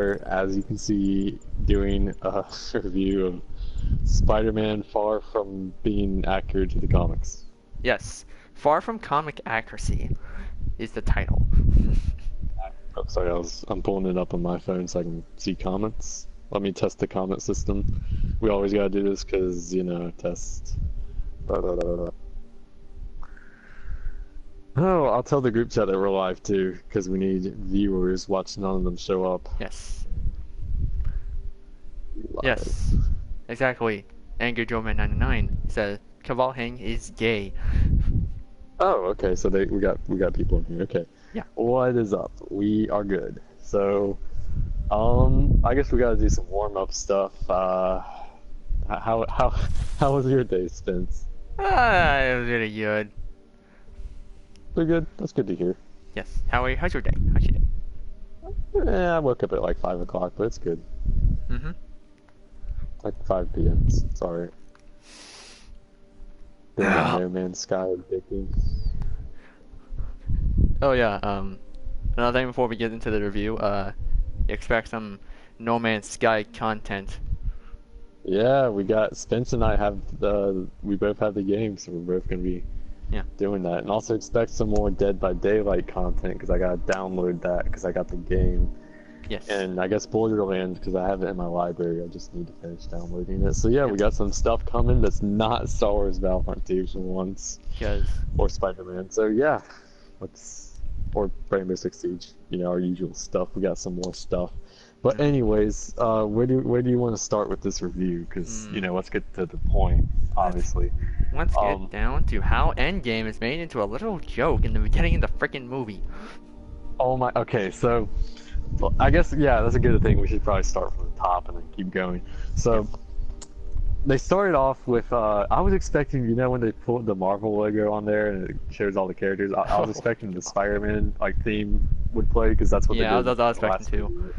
as you can see, doing a review of Spider-Man Far From Being Accurate to the Comics. Yes, far from comic accuracy is the title. Oh, sorry, I'm pulling it up on my phone so I can see comments. Let me test the comment system. We always gotta do this because, test. Blah, blah, blah, blah. Oh, I'll tell the group chat that we're live too, because we need viewers. Watch none of them show up. Yes. Live. Yes. Exactly. Angry Joe Man 99 says Cavalhang is gay. Oh, okay. So we got people in here. Okay. Yeah. What is up? We are good. So, I guess we gotta do some warm up stuff. How was your day, Spence? It was really good. Pretty good. That's good to hear. Yes. How's your day? How's your day? I woke up at like 5 o'clock, but it's good. Mm-hmm. Like 5 p.m. Sorry. No Man's Sky addicting. Oh yeah. Another thing before we get into the review. Expect some No Man's Sky content. Yeah, we got Spence and I we both have the game, so we're both gonna be doing that, and also expect some more Dead by Daylight content because I gotta download that because I got the game. Yes. And I guess Borderlands because I have it in my library. I just need to finish downloading it. So yeah, we got some stuff coming that's not Star Wars Battlefront 2 for once, or Spider-Man. So yeah, or Rainbow Six Siege. Our usual stuff. We got some more stuff. But anyways, where do you want to start with this review? Because let's get to the point. Obviously, let's get down to how Endgame is made into a little joke in the beginning of the freaking movie. Oh my. Okay, so I guess that's a good thing. We should probably start from the top and then keep going. So they started off with I was expecting, when they put the Marvel logo on there and it shows all the characters. I was expecting the Spider-Man theme would play because that's what they did. Yeah, I was expecting too.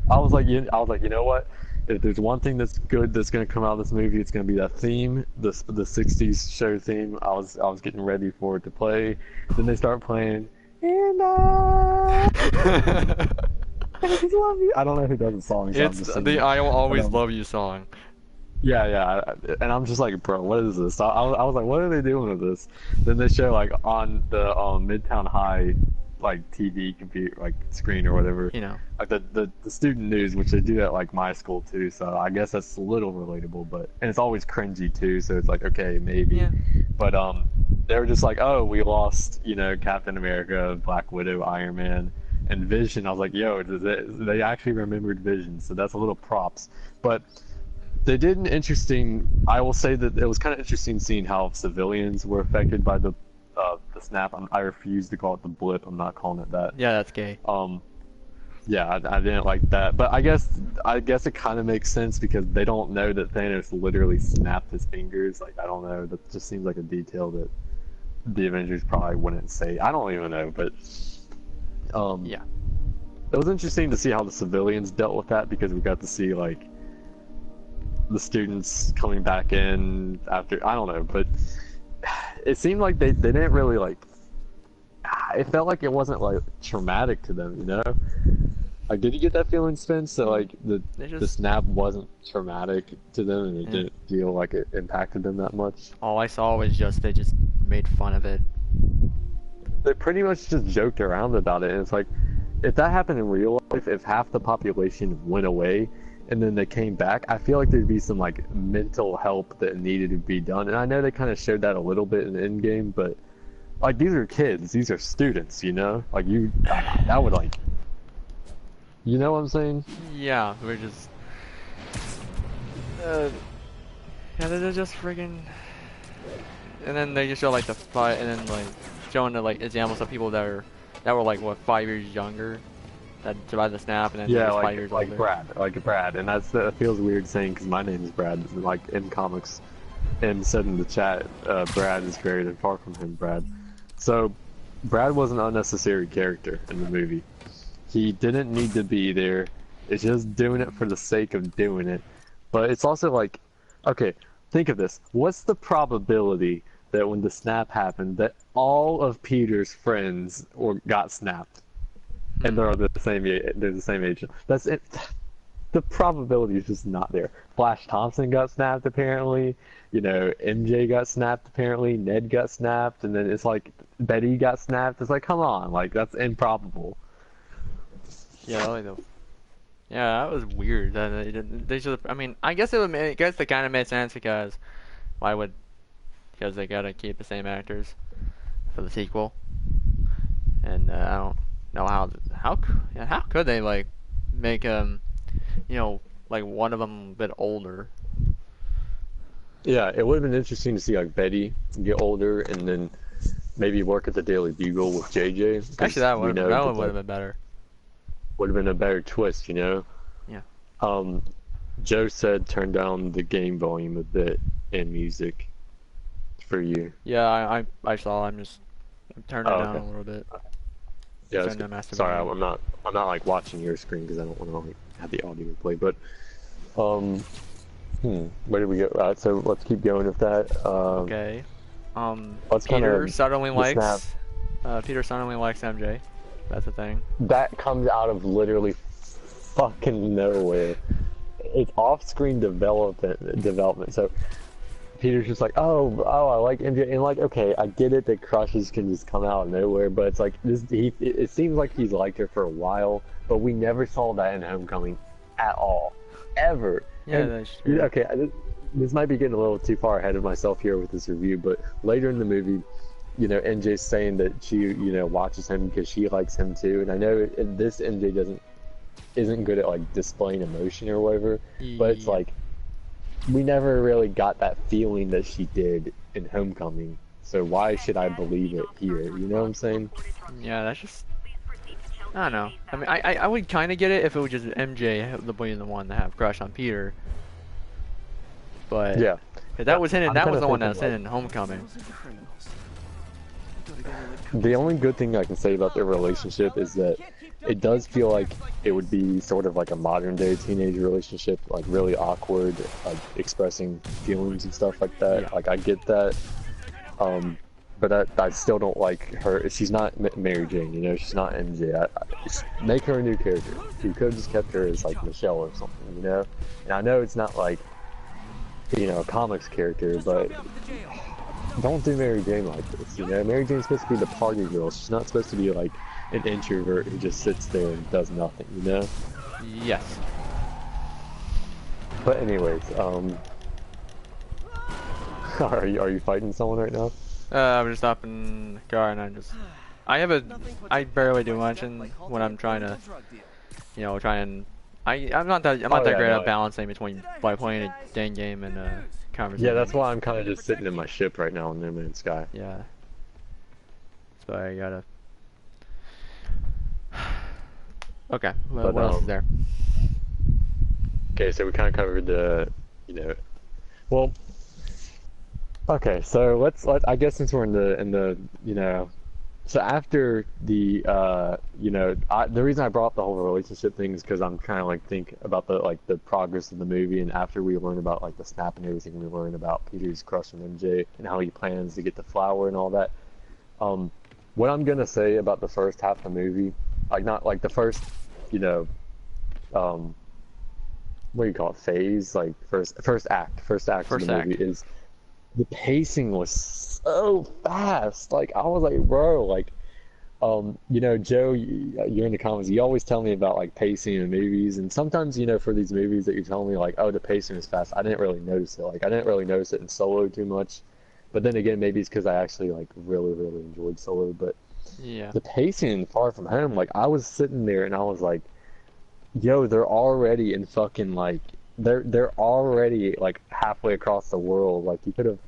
I was like, you know what? If there's one thing that's good that's gonna come out of this movie, it's gonna be that theme, the '60s show theme. I was getting ready for it to play. Then they start playing, and I love you. I don't know who does the song. So it's the "I Will Always Love You" song. Yeah, and I'm just like, bro, what is this? I was like, what are they doing with this? Then they show like on the Midtown High TV computer screen or whatever, like the student news, which they do at like my school too, so I guess that's a little relatable, and it's always cringy too, so it's like, okay, maybe. But they were just like, oh, we lost Captain America, Black Widow, Iron Man, and Vision. I was like, yo, they actually remembered Vision, so that's a little props. But they did an interesting, I will say that it was kind of interesting seeing how civilians were affected by the snap. I refuse to call it the blip. I'm not calling it that. Yeah, that's gay. Yeah, I didn't like that, but I guess it kind of makes sense because they don't know that Thanos literally snapped his fingers. Like, I don't know. That just seems like a detail that the Avengers probably wouldn't say. I don't even know, but yeah, it was interesting to see how the civilians dealt with that because we got to see like the students coming back in after. I don't know, but it seemed like they didn't really it felt like it wasn't like traumatic to them, Like, did you get that feeling, Spence, that like the snap wasn't traumatic to them and it didn't feel like it impacted them that much? All I saw was they just made fun of it. They pretty much just joked around about it, and it's like, if that happened in real life, if half the population went away and then they came back, I feel like there'd be some like mental help that needed to be done. And I know they kind of showed that a little bit in the end game, but like, these are kids, these are students, like that would like, you know what I'm saying? Yeah, we're just they're just friggin', and then they just show like the fight, and then like showing the examples of people that were like what 5 years younger that survived the snap, and then yeah, 5 years older. Brad, and that feels weird saying because my name is Brad, like in comics. M said in the chat, Brad is great and far from him, Brad. So, Brad was an unnecessary character in the movie. He didn't need to be there. It's just doing it for the sake of doing it. But it's also like, okay, think of this. What's the probability that when the snap happened, that all of Peter's friends got snapped? and they're the same. They're the same age. That's it. The probability is just not there. Flash Thompson got snapped apparently. You know, MJ got snapped apparently. Ned got snapped, and then it's like Betty got snapped. It's like, come on, like that's improbable. Yeah, like yeah, that was weird. They should. I mean, I guess it would. I guess it kind of made sense because why would? Because they gotta keep the same actors for the sequel, and I don't know how could they like make you know, like one of them a bit older. Yeah, it would have been interesting to see like Betty get older and then maybe work at the Daily Bugle with JJ. Actually, that one would have been better. Would have been a better twist, you know. Yeah. Joe said turn down the game volume a bit in music for you. Yeah, I saw. I'm turning it down okay. a little bit. Yeah, sorry, I'm not like watching your screen because I don't want to like have the audio play. But where did we get? So let's keep going with that. Okay. Let's Peter suddenly likes MJ. That's the thing. That comes out of literally fucking nowhere. It's off-screen development. So Peter's just like, oh, I like MJ, and like, okay, I get it that crushes can just come out of nowhere, but it's like it seems like he's liked her for a while, but we never saw that in Homecoming at all, ever. Yeah, and, that's true. Okay, this might be getting a little too far ahead of myself here with this review, but later in the movie, you know, MJ's saying that she, you know, watches him because she likes him too, and I know this MJ isn't good at like displaying emotion or whatever, but it's like we never really got that feeling that she did in Homecoming. So why should I believe it here? You know what I'm saying? Yeah, that's just I don't know. I mean, I would kind of get it if it was just MJ, the boy, the one to have crush on Peter. But yeah, that was hidden. That was the one that was hidden in Homecoming. The only good thing I can say about their relationship is that it does feel like it would be sort of like a modern day teenage relationship, like really awkward, like expressing feelings and stuff like that. Yeah. Like I get that, but I still don't like her. She's not Mary Jane, you know. She's not MJ. Make her a new character. You could have just kept her as like Michelle or something, you know. And I know it's not like, you know, a comics character, but don't do Mary Jane like this, you know? Mary Jane's supposed to be the party girl. She's not supposed to be like an introvert who just sits there and does nothing, you know? Yes. But anyways, are you fighting someone right now? I'm just up in the car and I barely do much when I'm trying to, you know, I'm not that great at balancing between by playing a dang game and conversation. Yeah, that's why I'm kind of just sitting in my ship right now in No Man's Sky. Yeah. So I gotta. Okay. What else is there? Okay, so we kind of covered the, you know, well. Okay, so I guess since we're in the you know, so after the you know, the reason I brought up the whole relationship thing is because I'm kind of like think about the progress of the movie, and after we learn about like the snap and everything, we learn about Peter's crush on MJ and how he plans to get the flower and all that. What I'm gonna say about the first half of the movie, like not like the first, you know, what do you call it, phase, like first act of the movie is. The pacing was so fast. Like I was like, bro, like, you know, Joe, you're in the comments. You always tell me about like pacing in movies, and sometimes, you know, for these movies that you're telling me like, oh, the pacing is fast. I didn't really notice it. Like I didn't really notice it in Solo too much. But then again, maybe it's because I actually like really enjoyed Solo. But yeah, the pacing in Far From Home, like I was sitting there and I was like, yo, they're already in fucking like. They're already like halfway across the world. Like you could have,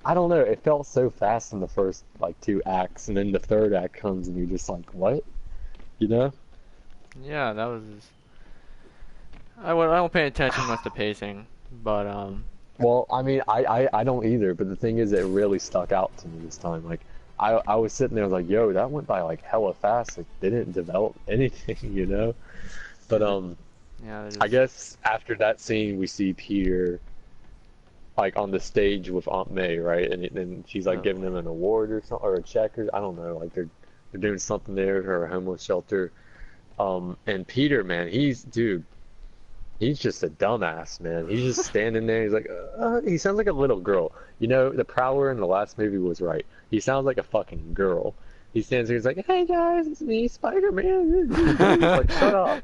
I don't know. It felt so fast in the first like 2 acts, and then the third act comes, and you're just like, what? You know? Yeah, that was. I don't pay attention much to pacing, but Well, I mean, I don't either. But the thing is, it really stuck out to me this time. Like, I was sitting there, I was like, yo, that went by like hella fast. Like they didn't develop anything, you know? But yeah, I guess after that scene, we see Peter, like on the stage with Aunt May, right? And then she's like giving him an award or something, or a check, or I don't know. Like they're doing something there for a homeless shelter. And Peter, man, he's just a dumbass, man. He's just standing there. He's like, he sounds like a little girl. You know, the Prowler in the last movie was right. He sounds like a fucking girl. He stands there. He's like, "Hey guys, it's me, Spider-Man." It's like, shut up.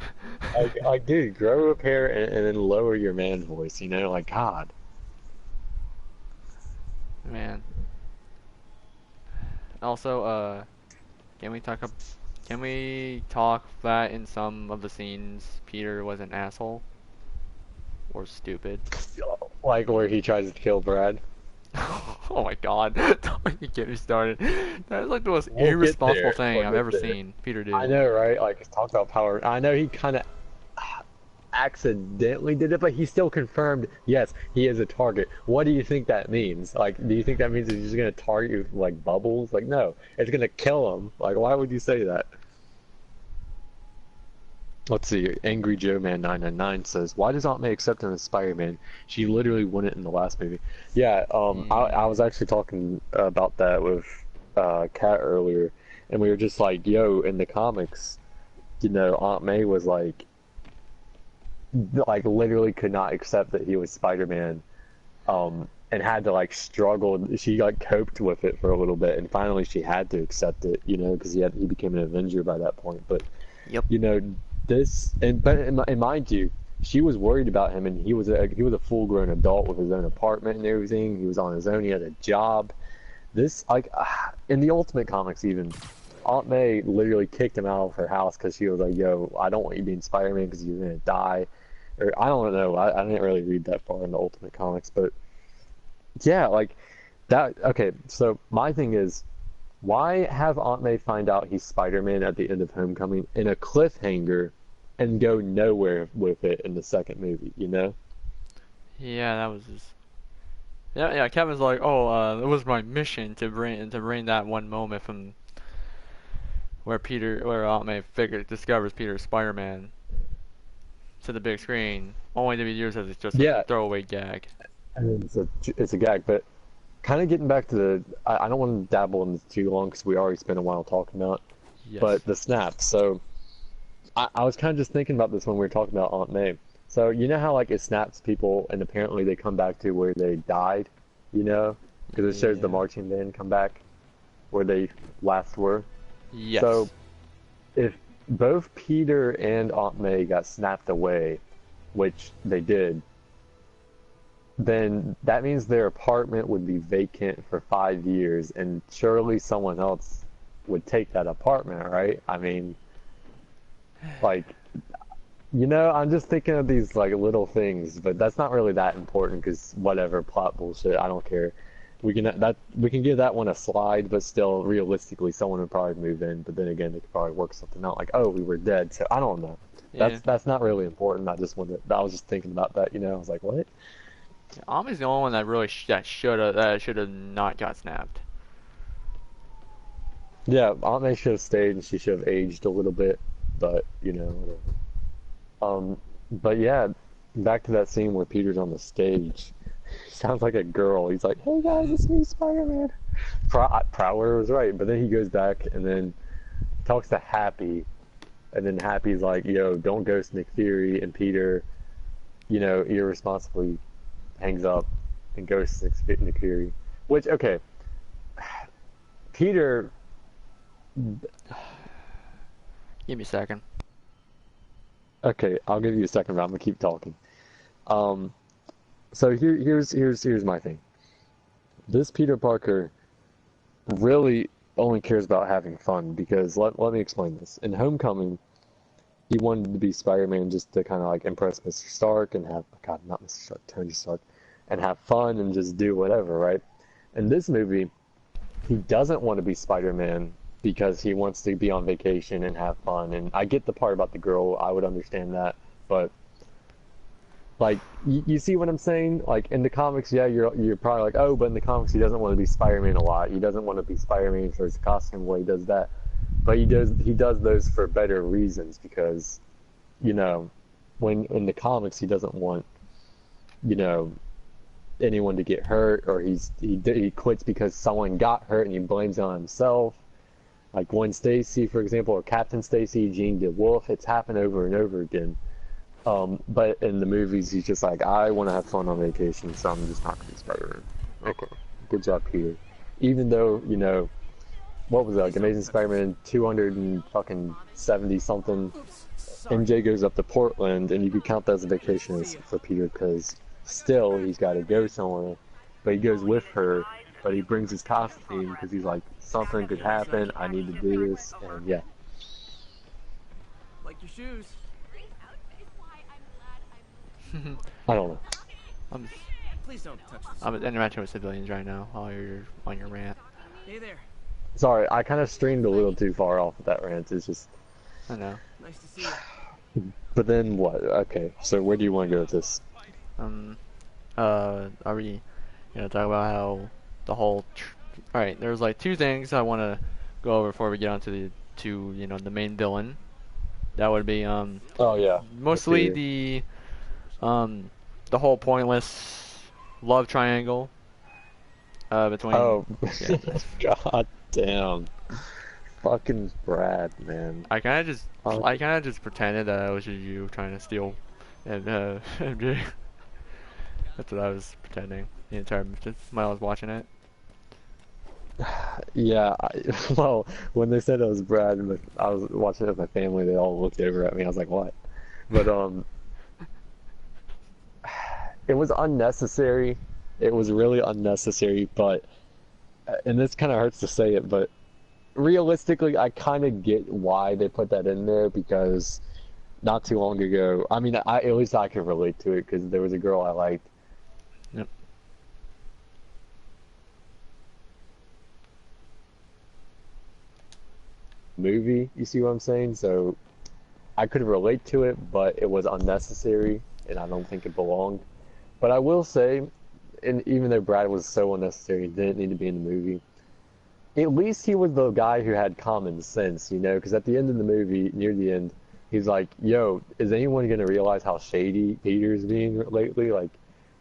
Dude, grow up hair and then lower your man voice. You know, like God. Man. Also, can we talk? Can we talk that in some of the scenes Peter was an asshole or stupid? Like where he tries to kill Brad. Oh my God! Don't you get me started. That is like the most We'll get irresponsible there. thing We'll I've get ever there. seen Peter I do. know, right? Like talk about power. I know he kind of accidentally did it, but he still confirmed, yes, he is a target. What do you think that means? Like, do you think that means he's just gonna target you with like bubbles? Like, no, it's gonna kill him. Like, why would you say that? Let's see. Angry Joe Man 999 says, "Why does Aunt May accept him as Spider-Man? She literally wouldn't in the last movie." Yeah, I Mm, was actually talking about that with Kat earlier, and we were just like, "Yo, in the comics, Aunt May was like literally could not accept that he was Spider-Man, and had to like struggle. She like coped with it for a little bit, and finally she had to accept it, because he became an Avenger by that point. But yep. you know, and mind you, she was worried about him, and he was a full-grown adult with his own apartment and everything. He was on his own. He had a job. This like in the Ultimate Comics even. Aunt May literally kicked him out of her house because she was like, "Yo, I don't want you being Spider-Man because you're gonna die." Or I don't know. I didn't really read that far in the Ultimate Comics, but yeah, like that. Okay, so my thing is, why have Aunt May find out he's Spider-Man at the end of Homecoming in a cliffhanger, and go nowhere with it in the second movie? You know? Yeah, that was just. Yeah, yeah. Kevin's like, oh, it was my mission to bring that one moment from where Aunt May discovers Peter's Spider-Man to the big screen, only to be used as just a Yeah, throwaway gag. and it's a gag, but kind of getting back to I don't want to dabble in this too long because we already spent a while talking about, Yes. but the snap. So I was kind of just thinking about this when we were talking about Aunt May. So you know how like it snaps people and apparently they come back to where they died, because it shows the Yeah. marching band come back where they last were. So Yes. if both Peter and Aunt May got snapped away, which they did, then that means their apartment would be vacant for 5 years, and surely someone else would take that apartment, right? I mean, like, I'm just thinking of these like little things, but that's not really that important because whatever plot bullshit, I don't care. We can give that one a slide, but still, realistically, someone would probably move in. But then again, they could probably work something out, like, oh, we were dead, so I don't know. Yeah. That's not really important. I was just thinking about that. I was like, what? Ami's the only one that really that should have not got snapped. Yeah, Aunt May should have stayed, and she should have aged a little bit, but whatever. But yeah, back to that scene where Peter's on the stage. Sounds like a girl. He's like, "Hey guys, it's me, Spider-Man." Prowler was right, but then he goes back and then talks to Happy, and then Happy's like, "Yo, don't ghost Nick Fury," and Peter, irresponsibly hangs up and ghosts Nick Fury. Which, okay, Peter. Give me a second. Okay, I'll give you a second, but I'm gonna keep talking. Um, so here's my thing. This Peter Parker really only cares about having fun because let me explain this. In Homecoming, he wanted to be Spider-Man just to kind of like impress Mr. Stark and have God, not Mr. Stark, Tony Stark, and have fun and just do whatever, right? In this movie, he doesn't want to be Spider-Man because he wants to be on vacation and have fun. And I get the part about the girl, I would understand that, but like you see what I'm saying? Like in the comics, yeah, you're probably like, oh, but in the comics he doesn't want to be Spider-Man a lot. He doesn't want to be Spider-Man for his costume where he does that. But he does those for better reasons because, you know, when in the comics he doesn't want, you know, anyone to get hurt or he quits because someone got hurt and he blames it on himself. Like Gwen Stacy, for example, or Captain Stacy, Jean DeWolf. It's happened over and over again. But in the movies, he's just like, I want to have fun on vacation, so I'm just not going to be Spider-Man. Okay, good job, Peter. Even though, you know, what was it, like Amazing Spider-Man 200 and fucking 70 something, MJ goes up to Portland, and you could count that as a vacation for Peter, because still he's got to go somewhere. But he goes with her, but he brings his costume because he's like, something could happen, I need to do this, and yeah. Like your shoes. I don't know. Please don't touch this. I'm interacting with civilians right now while you're on your rant. Hey there. Sorry, I kind of streamed a little too far off of that rant. It's just. I know. Nice to see you. But then what? Okay, so where do you want to go with this? Are we gonna talk about how the whole? Alright, there's like two things I want to go over before we get onto the main villain. That would be Oh yeah. mostly the whole pointless love triangle between. Oh. Yeah. God damn. Fucking Brad, man. I kind of just pretended that it was just you trying to steal, and MJ. That's what I was pretending the entire time while I was watching it. Yeah, well, when they said it was Brad, I was watching it with my family. They all looked over at me. I was like, "What?" But it was unnecessary. It was really unnecessary. But, and this kind of hurts to say it, but realistically, I kind of get why they put that in there because not too long ago, I mean, at least I can relate to it because there was a girl I liked. Yep. Movie, you see what I'm saying? So I could relate to it, but it was unnecessary, and I don't think it belonged. But I will say, and even though Brad was so unnecessary, he didn't need to be in the movie. At least he was the guy who had common sense, you know? Because at the end of the movie, near the end, he's like, "Yo, is anyone gonna realize how shady Peter's being lately?" Like,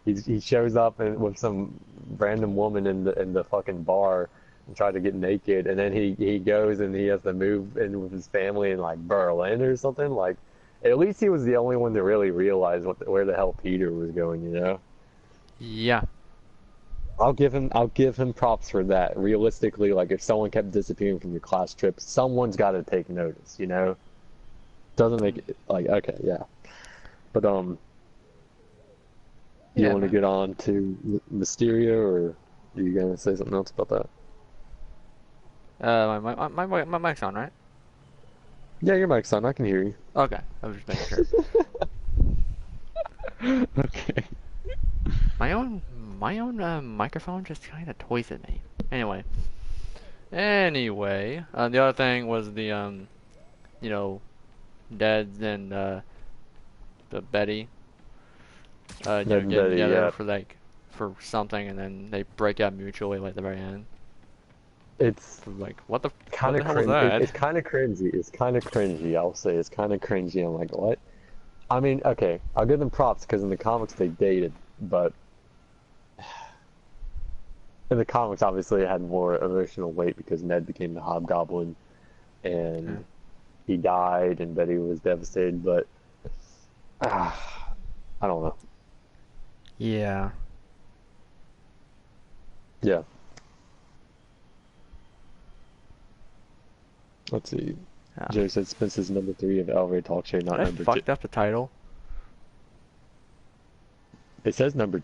he shows up with some random woman in the fucking bar and try to get naked, and then he goes and he has to move in with his family in like Berlin or something. Like, at least he was the only one to really realize where the hell Peter was going, you know? Yeah. I'll give him props for that. Realistically, like if someone kept disappearing from your class trip, someone's got to take notice, you know? Doesn't make it like okay, yeah. But you Yeah, want to man. get on to Mysterio, or are you gonna say something else about that? My mic's on, right? Yeah, your mic's on. I can hear you. Okay, I was just making sure. Okay. My own microphone just kind of toys at me. Anyway, the other thing was the Deds and the Betty, Ned and getting Betty, together yeah. for something, and then they break up mutually like at the very end. It's Like, what the kind of hell was cringy. that? It's kind of cringy. It's kind of cringy. I'll say it's kind of cringy. I'm like, what? I mean, okay, I'll give them props because in the comics they dated, but in the comics obviously it had more emotional weight because Ned became the Hobgoblin and he died and Betty was devastated. But I don't know. Yeah. Yeah. Let's see. Ah, Joe said Spence is number 3 of Elray Talk Show, not I number 2. fucked up the title. It says number.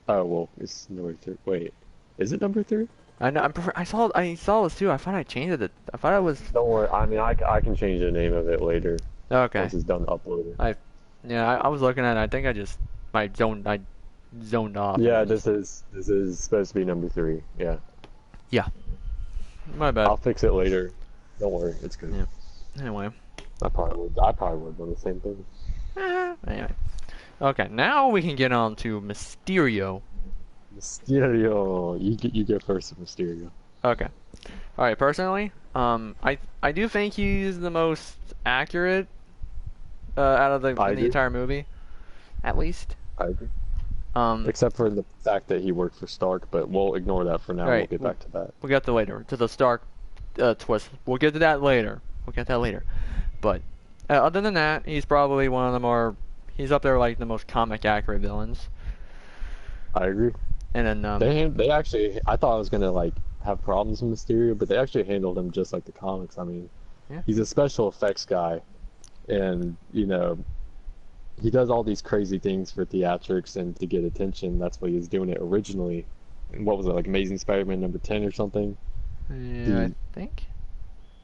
Oh well, it's number 3. Wait, is it number 3? I know. I saw this too. I thought I changed it. I thought I was. Don't worry. I mean, I can change the name of it later Okay. once it's done uploading. I was looking at it. I think I zoned off. Yeah, and this is supposed to be number 3. Yeah, my bad. I'll fix it later. Don't worry, it's good. Yeah. Anyway. I probably would have done the same thing. Anyway. Okay, now we can get on to Mysterio. Mysterio, you go first, Mysterio. Okay. All right. Personally, I do think he's the most accurate out of the entire movie, at least. I agree. Um, Except for the fact that he worked for Stark, but we'll ignore that for now. Right. We'll get back to that. we'll get to later to the Stark twist. We'll get to that later. But other than that, he's probably one of the more. He's up there like the most comic accurate villains. I agree. And then they actually, I thought I was gonna like have problems with Mysterio, but they actually handled him just like the comics. I mean, yeah. He's a special effects guy, and you know, he does all these crazy things for theatrics and to get attention. That's why he was doing it originally. And what was it, like Amazing Spider-Man #10 or something? Yeah, I think.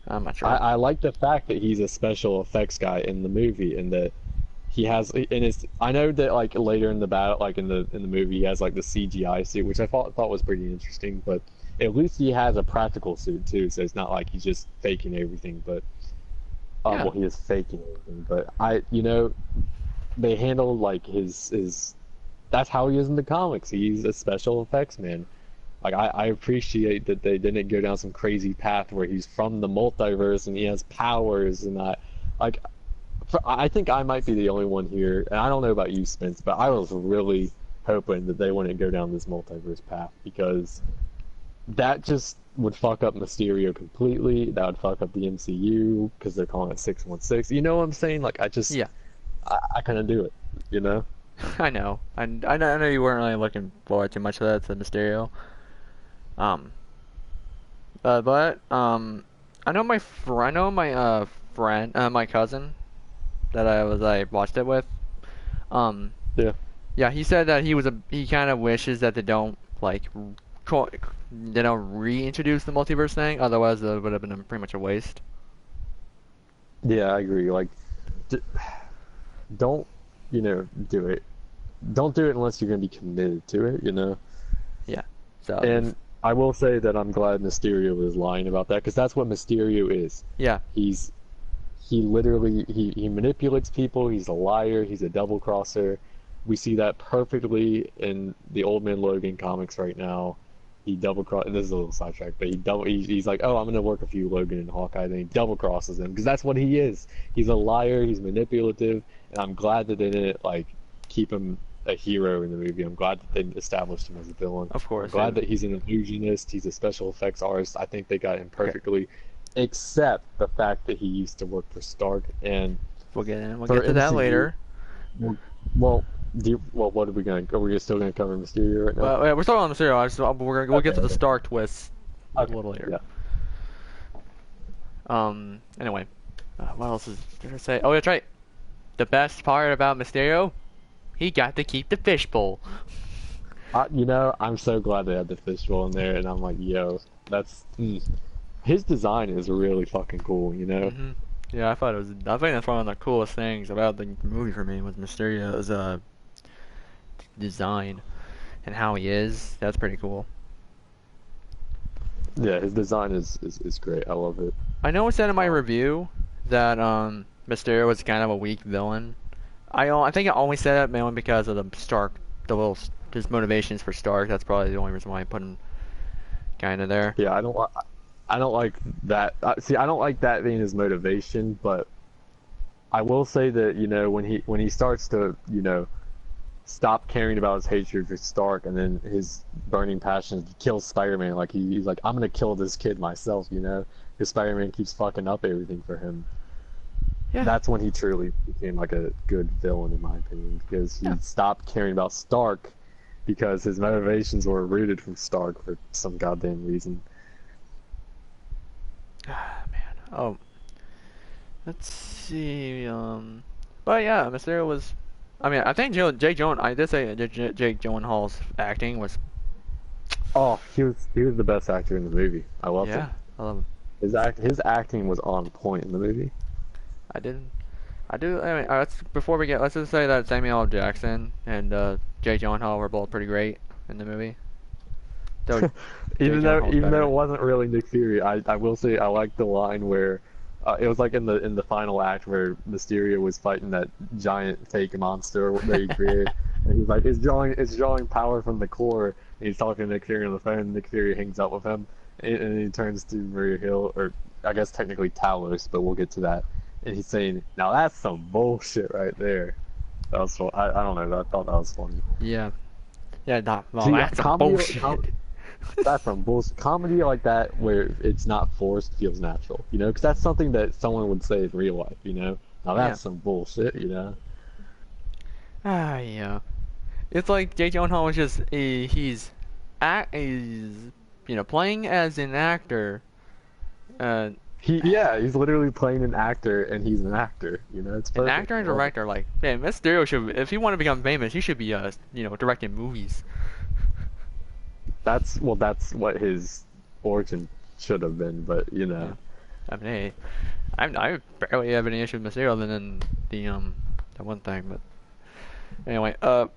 I'm not sure. I like the fact that he's a special effects guy in the movie, and that he has in his. I know that like later in the battle, like in the movie, he has like the CGI suit, which I thought was pretty interesting. But at least he has a practical suit too, so it's not like he's just faking everything. But well, he is faking everything. But they handled like his. That's how he is in the comics. He's a special effects man. Like I appreciate that they didn't go down some crazy path where he's from the multiverse and he has powers and I think I might be the only one here, and I don't know about you, Spence, but I was really hoping that they wouldn't go down this multiverse path, because that just would fuck up Mysterio completely. That would fuck up the MCU because they're calling it 616. You know what I'm saying? Like I couldn't do it. You know? I know. I know you weren't really looking forward too much to that, to Mysterio. I know my friend, my cousin, that I watched it with. Yeah, he said that he kind of wishes that they don't reintroduce the multiverse thing. Otherwise, it would have been pretty much a waste. Yeah, I agree. Like, don't do it. Don't do it unless you're gonna be committed to it. You know. Yeah. So. And I will say that I'm glad Mysterio is lying about that, because that's what Mysterio is. Yeah. He literally he manipulates people. He's a liar. He's a double crosser. We see that perfectly in the Old Man Logan comics right now. He double cross. And this is a little sidetrack, but he's like, oh, I'm gonna work a few Logan and Hawkeye. Then he double crosses him, because that's what he is. He's a liar. He's manipulative, and I'm glad that they didn't keep him a hero in the movie. I'm glad that they established him as a villain. Of course. I'm glad that he's an illusionist. He's a special effects artist. I think they got him perfectly, except the fact that he used to work for Stark. And we'll get to that later. Well, what are we going? Are we still going to cover Mysterio right now? We're still on Mysterio. We'll get to the Stark twist a little later. Yeah. Anyway, what else is there to say? Oh, that's right. The best part about Mysterio, he got to keep the fishbowl. I'm so glad they had the fishbowl in there, and I'm like, yo, his design is really fucking cool, you know? Mm-hmm. Yeah, I think that's one of the coolest things about the movie for me, was Mysterio's design and how he is. That's pretty cool. Yeah, his design is great. I love it. I know it said in my review that Mysterio was kind of a weak villain. I think I only said that mainly because of his motivations for Stark. That's probably the only reason why I put him kind of there. Yeah, I don't like that. See, I don't like that being his motivation, but I will say that when he starts to stop caring about his hatred for Stark, and then his burning passion to kill Spider-Man, like he's like, I'm gonna kill this kid myself, because Spider-Man keeps fucking up everything for him. Yeah. That's when he truly became like a good villain, in my opinion, because he stopped caring about Stark because his motivations were rooted from Stark for some goddamn reason. Ah, man. Oh, let's see. But yeah, Mysterio was. I mean, I think Jake Gyllenhaal's acting was. Oh, he was the best actor in the movie. I loved him. Yeah, I love him. His acting was on point in the movie. I mean, let's just say that Samuel L. Jackson and Jake Gyllenhaal were both pretty great in the movie. Even though it wasn't really Nick Fury, I will say I liked the line where it was like in the final act where Mysterio was fighting that giant fake monster that he created, and he's like, it's drawing power from the core. And he's talking to Nick Fury on the phone. And Nick Fury hangs up with him, and he turns to Maria Hill, or I guess technically Talos, but we'll get to that. And he's saying, "Now that's some bullshit right there." That was I don't know. I thought that was funny. Yeah. Yeah. That's some bullshit. That's some bullshit. Comedy like that, where it's not forced, feels natural. You know, because that's something that someone would say in real life. You know, now Yeah. that's some bullshit. You know. Ah, yeah. It's like Jake Gyllenhaal was just he's playing as an actor. Uh, He's literally playing an actor, and he's an actor. You know, it's an perfect. actor and I love it. director. Like, man, Mysterio should, if he want to become famous, he should be directing movies. That's that's what his origin should have been, but you Yeah. know. I mean, hey, I barely have any issue with Mysterio other than the that one thing. But anyway, right.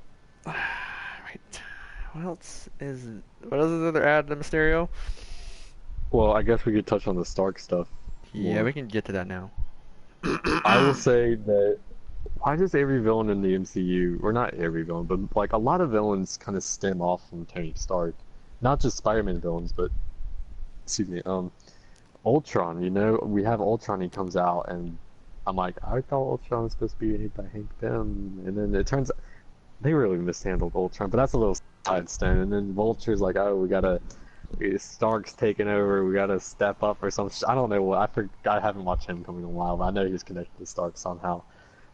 What else is there to add to Mysterio? Well, I guess we could touch on the Stark stuff Yeah, more. we can get to that now. I will say that why does every villain in the MCU, or not every villain, but like a lot of villains kind of stem off from Tony Stark, not just Spider-Man villains, but excuse me, Ultron. You know, we have Ultron. He comes out, and I'm like, I thought Ultron was supposed to be hit by Hank Pym, and then it turns out they really mishandled Ultron. But that's a little side stone. And then Vulture's like, oh, Stark's taking over. We gotta step up or something. I don't know what. I haven't watched him coming in a while, but I know he's connected to Stark somehow.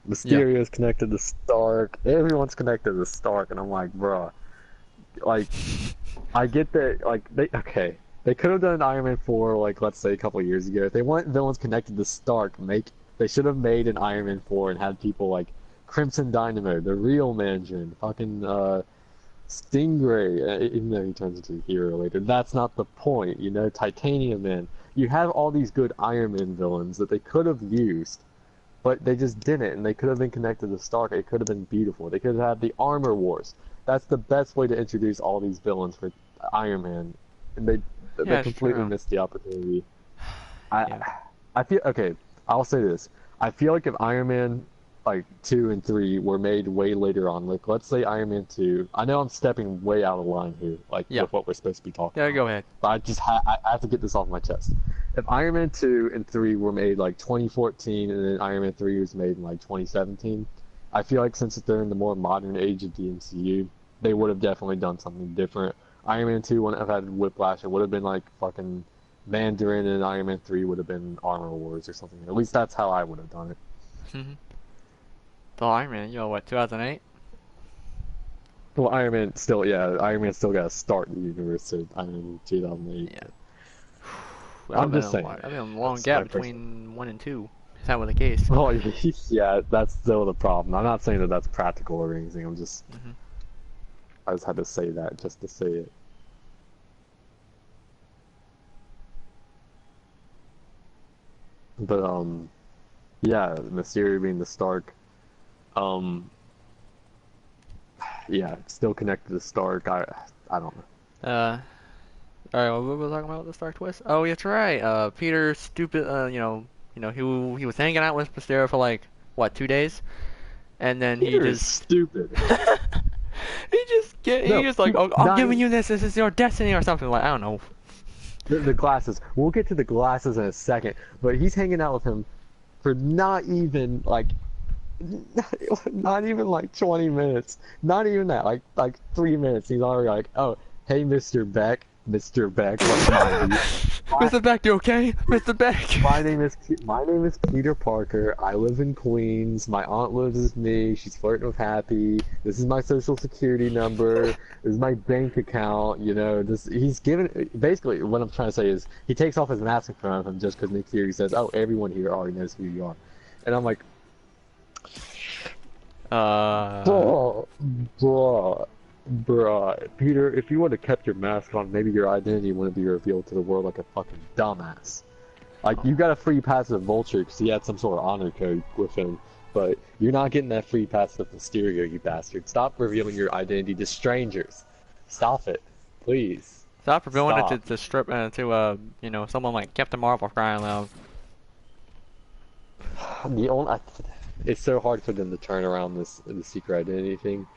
Yeah. Mysterio's connected to Stark. Everyone's connected to Stark, and I'm like, bruh. Like, I get that. Like, they could have done Iron Man 4, like let's say a couple of years ago. If they want villains connected to Stark, they should have made an Iron Man 4 and had people like Crimson Dynamo, the real Mandarin, fucking Stingray, even though he turns into a hero later. That's not the point, you know. Titanium Man. You have all these good Iron Man villains that they could have used, but they just didn't, and they could have been connected to Stark. It could have been beautiful. They could have had the Armor Wars. That's the best way to introduce all these villains for Iron Man, and they Yeah, it's completely true. missed the opportunity. Yeah. I feel okay. I'll say this. I feel like if Iron Man like 2 and 3 were made way later on, like let's say Iron Man 2. I know I'm stepping way out of line here, like Yeah. with what we're supposed to be talking Yeah, about. go ahead. But I have to get this off my chest. If Iron Man 2 and 3 were made like 2014 and then Iron Man 3 was made in like 2017, I feel like since they're in the more modern age of the MCU, they would have definitely done something different. Iron Man 2 wouldn't have had Whiplash. It would have been like fucking Mandarin, and Iron Man 3 would have been Armor Wars or something. At least that's how I would have done it. The Iron Man, what, 2008? Well, Iron Man still got to start the universe, so Iron Man 2008. Yeah. I'm just saying. I've been a long That's gap my personal- between 1 and 2. Is that was the case? Well, yeah, that's still the problem. I'm not saying that that's practical or anything. I just had to say that just to say it. But yeah, Mysterio being the Stark, yeah, still connected to Stark. I don't know. Alright, what were we talking about with the Stark twist? Oh, that's right. Peter, stupid, he was hanging out with Mysterio for like, what, 2 days? And then Peter he is just... stupid. he just like, oh, I'm giving you this is your destiny or something, like, I don't know. The glasses. We'll get to the glasses in a second, but he's hanging out with him for not even like 20 minutes. Not even that. Like 3 minutes. He's already like, oh, hey, Mr. Beck. Mr. Beck, what's my name? Mr. Beck, you okay? Mr. Beck! My name is Peter Parker. I live in Queens. My aunt lives with me. She's flirting with Happy. This is my social security number. This is my bank account. You know, he's giving. Basically, what I'm trying to say is he takes off his mask in front of him just because Nick Fury says, "Oh, everyone here already knows who you are," and I'm like, Bruh, Peter, if you would have kept your mask on, maybe your identity wouldn't be revealed to the world like a fucking dumbass. Like, you got a free pass with Vulture because he had some sort of honor code with him, but you're not getting that free pass with Mysterio, you bastard. Stop revealing your identity to strangers. Stop it, please. Stop revealing it to strip, someone like Captain Marvel crying loud. It's so hard for them to turn around the secret identity thing.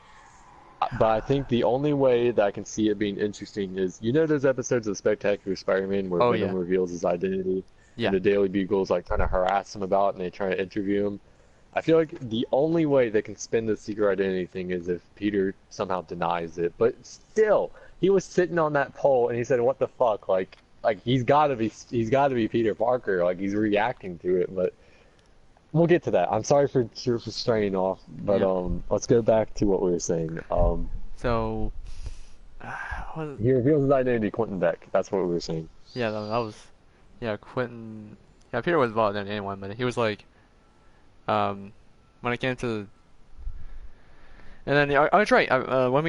But I think the only way that I can see it being interesting is, you know those episodes of Spectacular Spider-Man where Venom reveals his identity? Yeah. And the Daily Bugle's like trying to harass him about it and they try to interview him? I feel like the only way they can spin the secret identity thing is if Peter somehow denies it. But still, he was sitting on that pole and he said, "What the fuck?" Like he's got to be Peter Parker. Like he's reacting to it, but we'll get to that. I'm sorry for straying off, but Yeah. let's go back to what we were saying. So, what, He reveals his identity, Quentin Beck. That's what we were saying. yeah, that was, yeah, Quentin. Yeah, Peter was involved in anyone, but he was like, when it came to, and then oh, that's right. When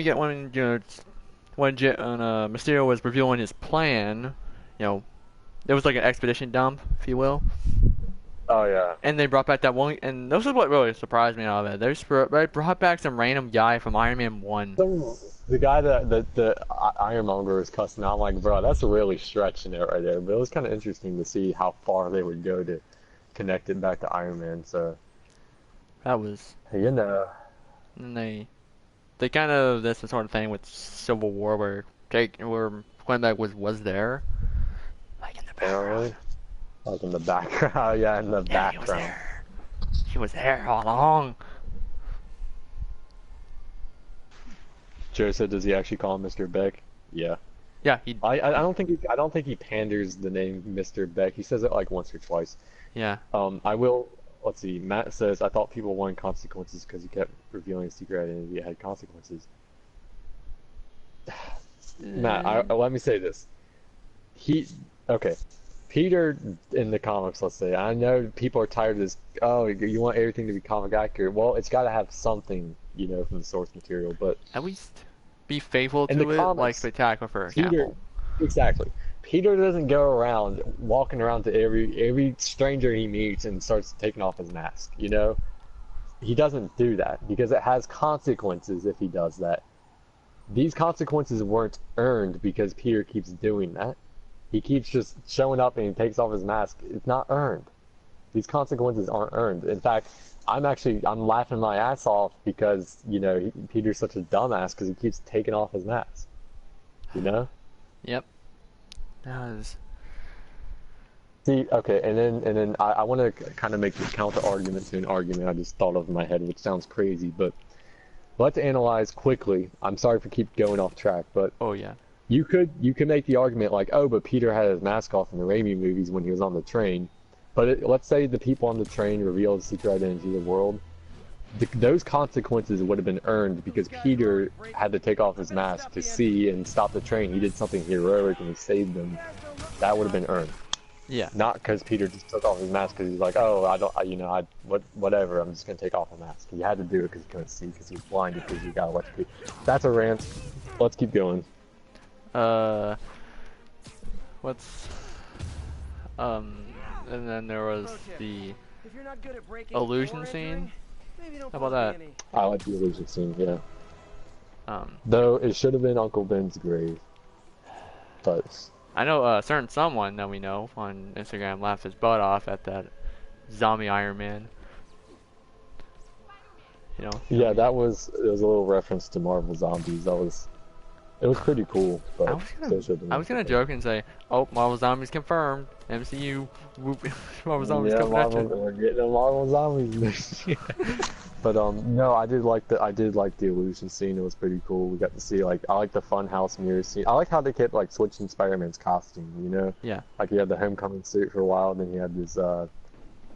Mysterio was revealing his plan, you know, it was like an expedition dump, if you will. Oh yeah. And they brought back that one, and this is what really surprised me out of it. They brought back some random guy from Iron Man 1. The guy that the Ironmonger was cussing out, I'm like, bro, that's really stretching it right there. But it was kind of interesting to see how far they would go to connect it back to Iron Man. So, That was, you know, and they kind of, that's the sort of thing with Civil War where Quentin Beck was there, like in the apparently, background. like in the background, yeah, in the Yeah, he was background. there. He was there all along. Joe said, does he actually call him Mr. Beck? Yeah. Yeah, I don't think he panders the name Mr. Beck. He says it like once or twice. yeah. I will. Let's see. Matt says, I thought people wanted consequences because he kept revealing his secret identity. It had consequences. Matt, let me say this. Okay. Peter in the comics, let's say. I know people are tired of this. Oh, you want everything to be comic accurate. Well, it's got to have something, from the source material. But At least be faithful in to the it, like comics, Spectacular, for Peter, example. exactly. Peter doesn't go around walking around to every stranger he meets and starts taking off his mask. He doesn't do that because it has consequences if he does that. These consequences weren't earned because Peter keeps doing that. He keeps just showing up and he takes off his mask. It's not earned. These consequences aren't earned. In fact, I'm laughing my ass off because, Peter's such a dumbass because he keeps taking off his mask. Yep. That was... See, okay, and then I want to kind of make this counter argument to an argument I just thought of in my head, which sounds crazy, but let's analyze quickly. I'm sorry for keep going off track, but Oh, yeah. you could make the argument like, oh, but Peter had his mask off in the Raimi movies when he was on the train. But let's say the people on the train revealed the secret identity of the world. Those consequences would have been earned because Peter had to take off his mask to see and stop the train. He did something heroic and he saved them. That would have been earned. Yeah. Not because Peter just took off his mask because he's like, oh, whatever, I'm just gonna take off the mask. He had to do it because he couldn't see because he was blinded because he got electrocuted. That's a rant. Let's keep going. What's... And then there was the If you're not good at breaking illusion or scene. entering, maybe don't How about post that? any. I like the illusion scene, yeah. Um, Though it should have been Uncle Ben's grave. But I know a certain someone that we know on Instagram laughed his butt off at that zombie Iron Man. yeah, it was a little reference to Marvel Zombies. It was pretty cool, but I was gonna joke and say, "Oh, Marvel Zombies confirmed. MCU, whoop, Marvel Zombies yeah, coming at you." we're getting a Marvel Zombies. But no, I did like the illusion scene. It was pretty cool. We got to see I like the funhouse mirror scene. I like how they kept switching Spider-Man's costume. Yeah. Like he had the homecoming suit for a while, then he had this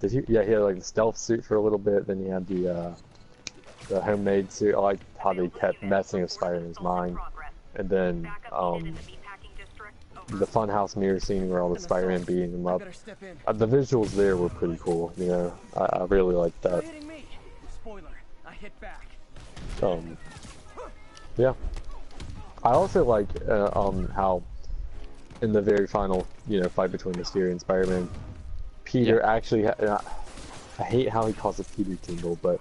he had the stealth suit for a little bit, then he had the homemade suit. I like how they kept messing with Spider-Man's mind. And then the funhouse mirror scene where all the Spider-Man beating him up. The visuals there were pretty cool. I really liked that. Spoiler, I hit back. Yeah. I also like how in the very final fight between Mysterio and Spider-Man, Peter actually I hate how he calls it Peter Tingle, but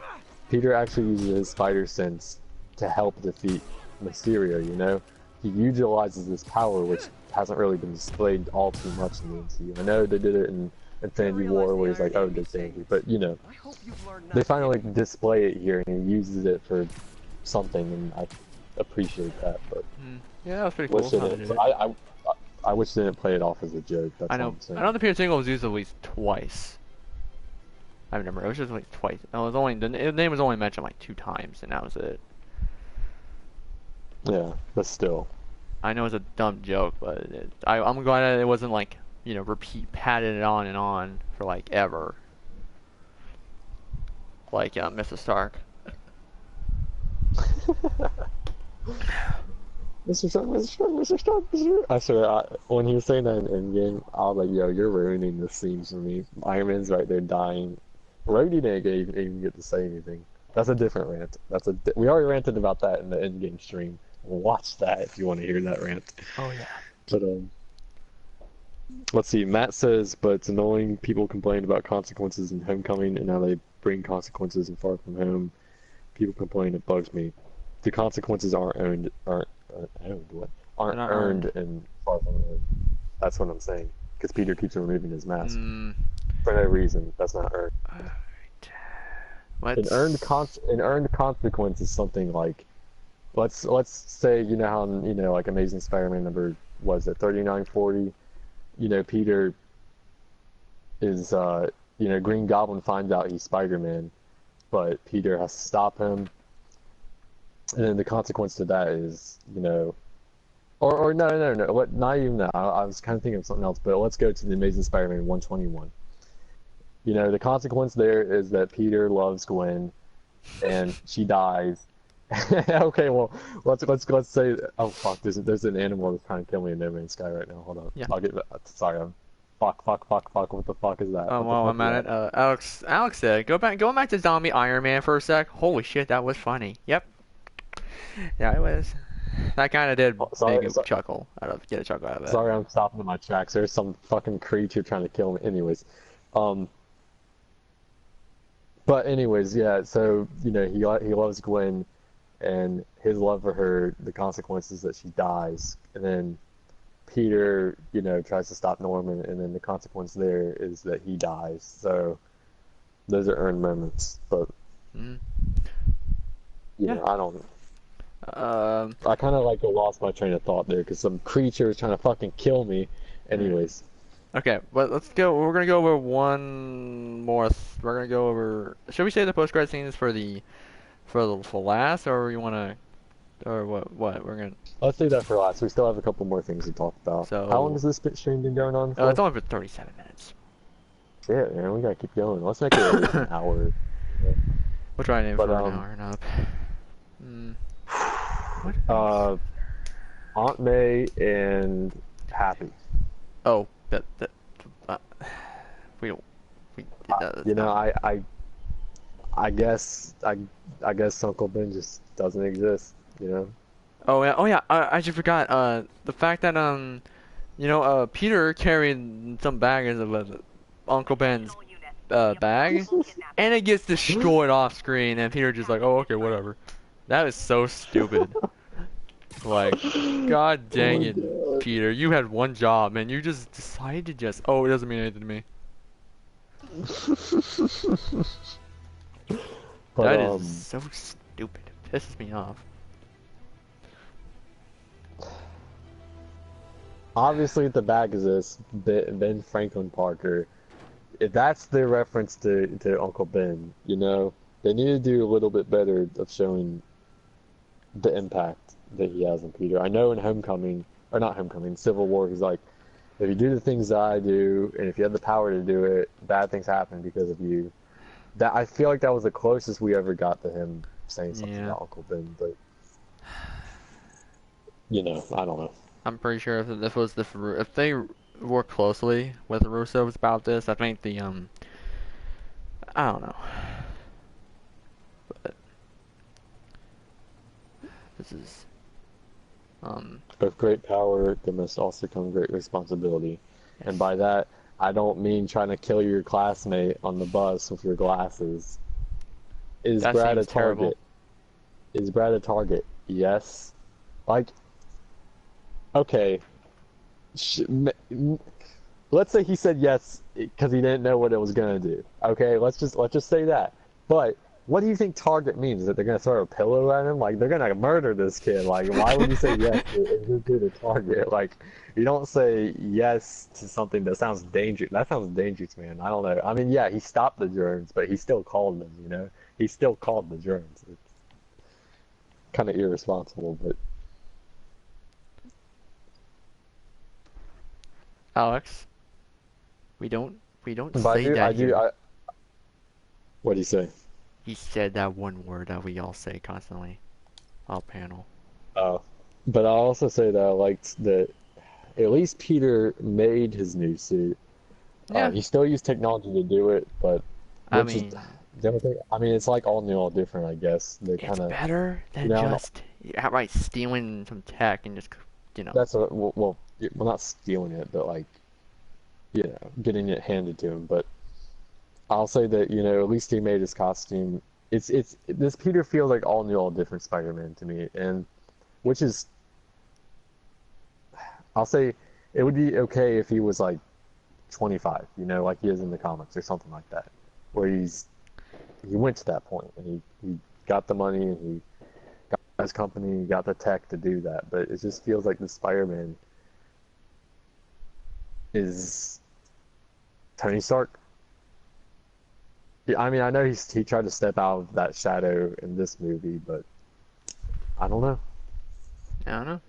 Peter actually uses his spider sense to help defeat Mysterio. He utilizes this power, which hasn't really been displayed all too much in the MCU. I know they did it in Infinity War, where he's like, oh, good thing, but they finally display it here, and he uses it for something, and I appreciate that. But yeah, that was pretty cool. I wish they didn't play it off as a joke. That's I know. All I'm saying. I know the Peter Tingle was used at least twice. I remember it was just twice. It was only the name was only mentioned 2 times, and that was it. Yeah, but still. I know it's a dumb joke, but I'm glad that it wasn't like, you know, patted it on and on for like ever. Like Mr. Stark. Mr. Stark, Mr. Stark, Mr. Stark, Mr. Stark. I swear, when he was saying that in Endgame, I was like, yo, you're ruining the scene for me. Iron Man's right there dying. Rhodey didn't even get to say anything. That's a different rant. We already ranted about that in the Endgame stream. Watch that if you want to hear that rant. Oh yeah. But let's see. Matt says, but it's annoying. People complain about consequences in Homecoming, and now they bring consequences in Far From Home. People complain. It bugs me. The consequences aren't earned in Far From Home. That's what I'm saying. Because Peter keeps removing his mask for no reason. That's not earned. An earned consequence is something like, let's say, you know how, you know, like Amazing Spider-Man number, was it 3940? You know, Peter is you know, Green Goblin finds out he's Spider-Man, but Peter has to stop him, and then the consequence to that is, you know, or no, what? Not even that. I was kind of thinking of something else, but let's go to the Amazing Spider-Man 121. You know, the consequence there is that Peter loves Gwen, and she dies. Okay, well, let's say, oh fuck, there's an animal that's trying to kill me in No Man's Sky right now. Hold on. Yeah. I'll get. Sorry, fuck. What the fuck is that? Oh well, I'm at it. Alex said, going back to zombie Iron Man for a sec. Holy shit, that was funny. Yep. Yeah, it was. That kind of did make me chuckle. Get a chuckle out of it. Sorry, I'm stopping in my tracks. There's some fucking creature trying to kill me. Anyways, but anyways, yeah. So you know, he loves Gwen, and his love for her, the consequences that she dies, and then Peter, you know, tries to stop Norman, and then the consequence there is that he dies. So those are earned moments, but you know, I don't. I kind of like lost my train of thought there because some creature is trying to fucking kill me. Anyways. Okay, but let's go. We're gonna go over one more. We're gonna go over. Should we say the post-credit scene is for last, or you wanna, or what? What we're gonna? Let's do that for last. We still have a couple more things to talk about. So, how long has this stream been going on for? It's only for 37 minutes. Shit, man, we gotta keep going. Let's make it at least an hour. We'll try to aim for an hour and up. Aunt May and Happy. Oh, you know, I guess Uncle Ben just doesn't exist. You know. Oh yeah. I actually forgot. The fact that you know, Peter carried some baggage of Uncle Ben's bag, and it gets destroyed off screen, and Peter just like, oh okay, whatever. That is so stupid. Like, god dang it, God. Peter, you had one job, and you just decided to just, oh, it doesn't mean anything to me. But, that is so stupid. It pisses me off. Obviously, if the bag exists, Ben Franklin Parker, if that's the reference to Uncle Ben, you know, they need to do a little bit better of showing the impact that he has on Peter. I know in Civil War, he's like, if you do the things that I do, and if you have the power to do it, bad things happen because of you. That I feel like that was the closest we ever got to him saying something about Uncle Ben, but you know, I don't know. I'm pretty sure if they work closely with the Russos about this, I think I don't know. But this is with great power there must also come great responsibility. Yes. And by that I don't mean trying to kill your classmate on the bus with your glasses. Is Brad a target? Terrible. Is Brad a target? Yes. Like, okay. Let's say he said yes because he didn't know what it was gonna do. Okay, let's just say that. But what do you think target means? Is that they're gonna throw a pillow at him? Like, they're gonna murder this kid. Like, why would you say yes to the target? Like, you don't say yes to something that sounds dangerous. That sounds dangerous, man. I don't know. I mean, yeah, he stopped the germs, but he still called them. You know, he still called the germs. It's kind of irresponsible, but Alex, we don't But I say do, that I do, here. what do you say? He said that one word that we all say constantly. All panel. Oh, but I'll also say that I liked that at least Peter made his new suit. Yeah, He still used technology to do it, but I which is mean, the other thing. I mean, it's like all new, all different, I guess. They it's kind of, better you than know, just outright stealing some tech and just, you know. that's a well, not stealing it, but like, getting it handed to him. But I'll say that, at least he made his costume. It's this Peter feels like all new, all different Spider-Man to me, and which is, I'll say, it would be okay if he was like 25, like he is in the comics or something like that, where he went to that point and he got the money and he got his company, he got the tech to do that. But it just feels like the Spider-Man is Tony Stark. Yeah, I mean, I know he tried to step out of that shadow in this movie, but I don't know. I don't know.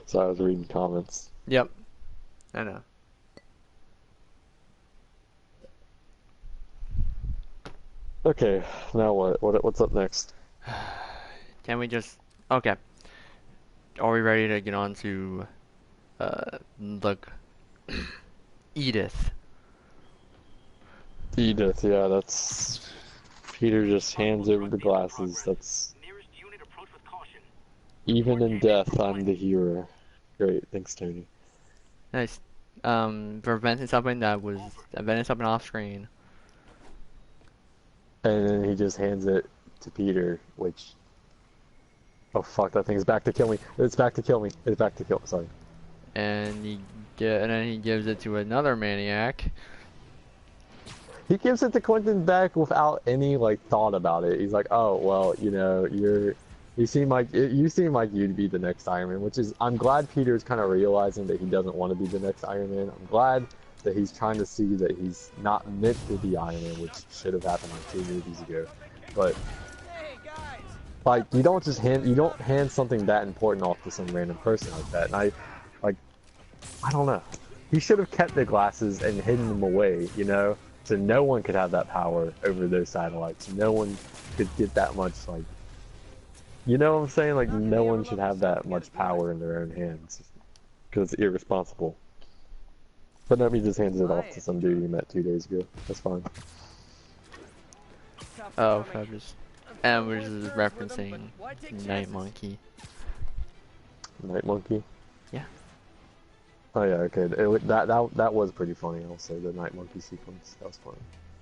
So I was reading comments. Yep, I know. Okay, now what? What's up next? Can we just... Okay. Are we ready to get on to, look, Edith? Edith, yeah, that's Peter just hands over the glasses. That's even in death, I'm the hero. Great, thanks, Tony. Nice. Preventing something that was... Inventing something off screen. And then he just hands it to Peter, which... Oh fuck, that thing's back to kill me. It's back to kill me. It's back to kill. Sorry. And then he gives it to another maniac. He gives it to Quentin Beck without any like thought about it. He's like, "Oh well, you seem like you'd be the next Iron Man," which is I'm glad Peter's kind of realizing that he doesn't want to be the next Iron Man. I'm glad that he's trying to see that he's not meant to be Iron Man, which should have happened like 2 movies ago. But Hey, guys! like, you don't hand something that important off to some random person like that. And I don't know. He should have kept the glasses and hidden them away, so no one could have that power over those satellites. No one could get that much, like, you know what I'm saying? Like, no one should have that much power in their own hands, because it's irresponsible. But no, he just hands it off to some dude he met 2 days ago. That's fine. Oh, and we're just referencing Night Monkey. Night Monkey? Yeah. Oh yeah, okay. That was pretty funny. I'll say the Night Monkey sequence. That was funny.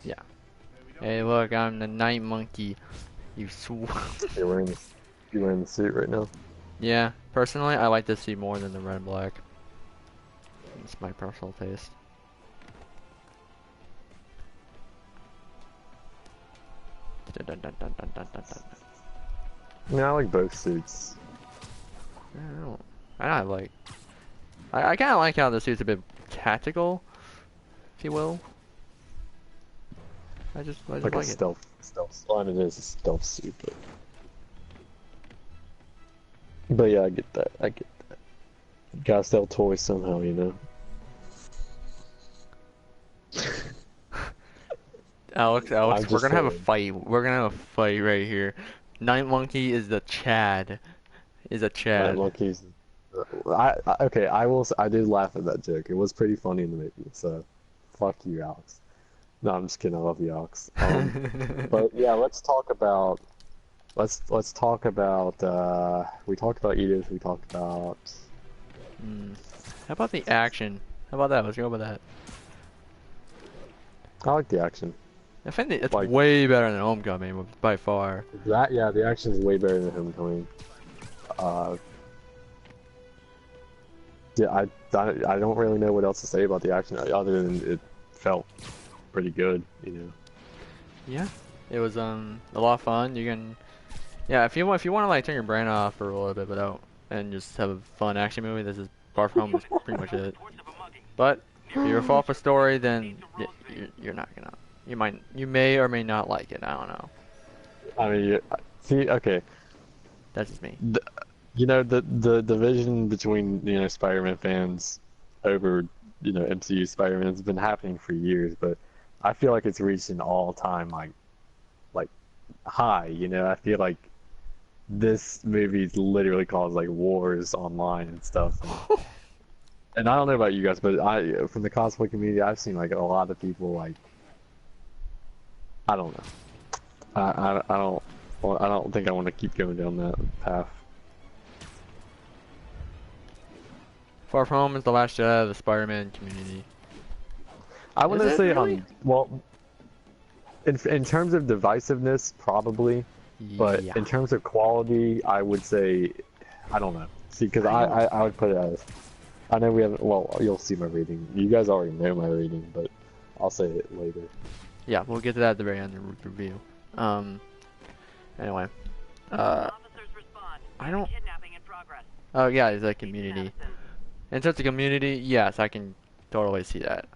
Yeah. Hey, look, I'm the Night Monkey. You You're wearing the suit right now. Yeah, personally, I like this suit more than the red and black. It's my personal taste. Dun, dun, dun, dun, dun, dun, dun. Yeah, I like both suits. I like. I kind of like how the suit's a bit tactical, if you will. I just Like like a it. stealth. Well, I mean, it is a stealth suit, but yeah, I get that. Gotta sell toys somehow, Alex, I'm we're just gonna have a saying. fight. We're gonna have a fight right here. Night Monkey is the Chad. Is a Night Chad. Monkeys. Okay, I did laugh at that joke. It was pretty funny in the movie. So, fuck you, Alex. No, I'm just kidding. I love you, Alex. But yeah, let's talk about. Let's talk about. We talked about Edith. We talked about. How about the action? How about that? Let's go with that. I like the action. I think it's Like- way better than Homecoming by far. Yeah, the action is way better than Homecoming. Yeah, I don't really know what else to say about the action other than it felt pretty good, Yeah, it was a lot of fun. You can, yeah, if you want to like turn your brain off for a little bit without and just have a fun action movie, this is Far From Home is pretty much it. But if you're a fan of a story, then you're not gonna. You may or may not like it. I don't know. I mean, see, okay, That's just me. the division between Spider-Man fans over MCU Spider-Man has been happening for years, but I feel like it's reached an all-time like high. I feel like this movie's literally caused like wars online and stuff. And I don't know about you guys, but from the cosplay community, I've seen like a lot of people like, I don't know. I don't think I want to keep going down that path. Far From Home is the last Jedi of the Spider-Man community. I wouldn't it say really? well, in terms of divisiveness, probably, but Yeah. in terms of quality, I would say, I don't know. See, because I would put it as, I know we haven't. Well, you'll see my rating. You guys already know my rating, but I'll say it later. Yeah, we'll get to that at the very end of the review. Anyway. Officers respond. I don't... Kidnapping in progress. Oh, yeah, it's a community. In terms of community, yes, I can totally see that.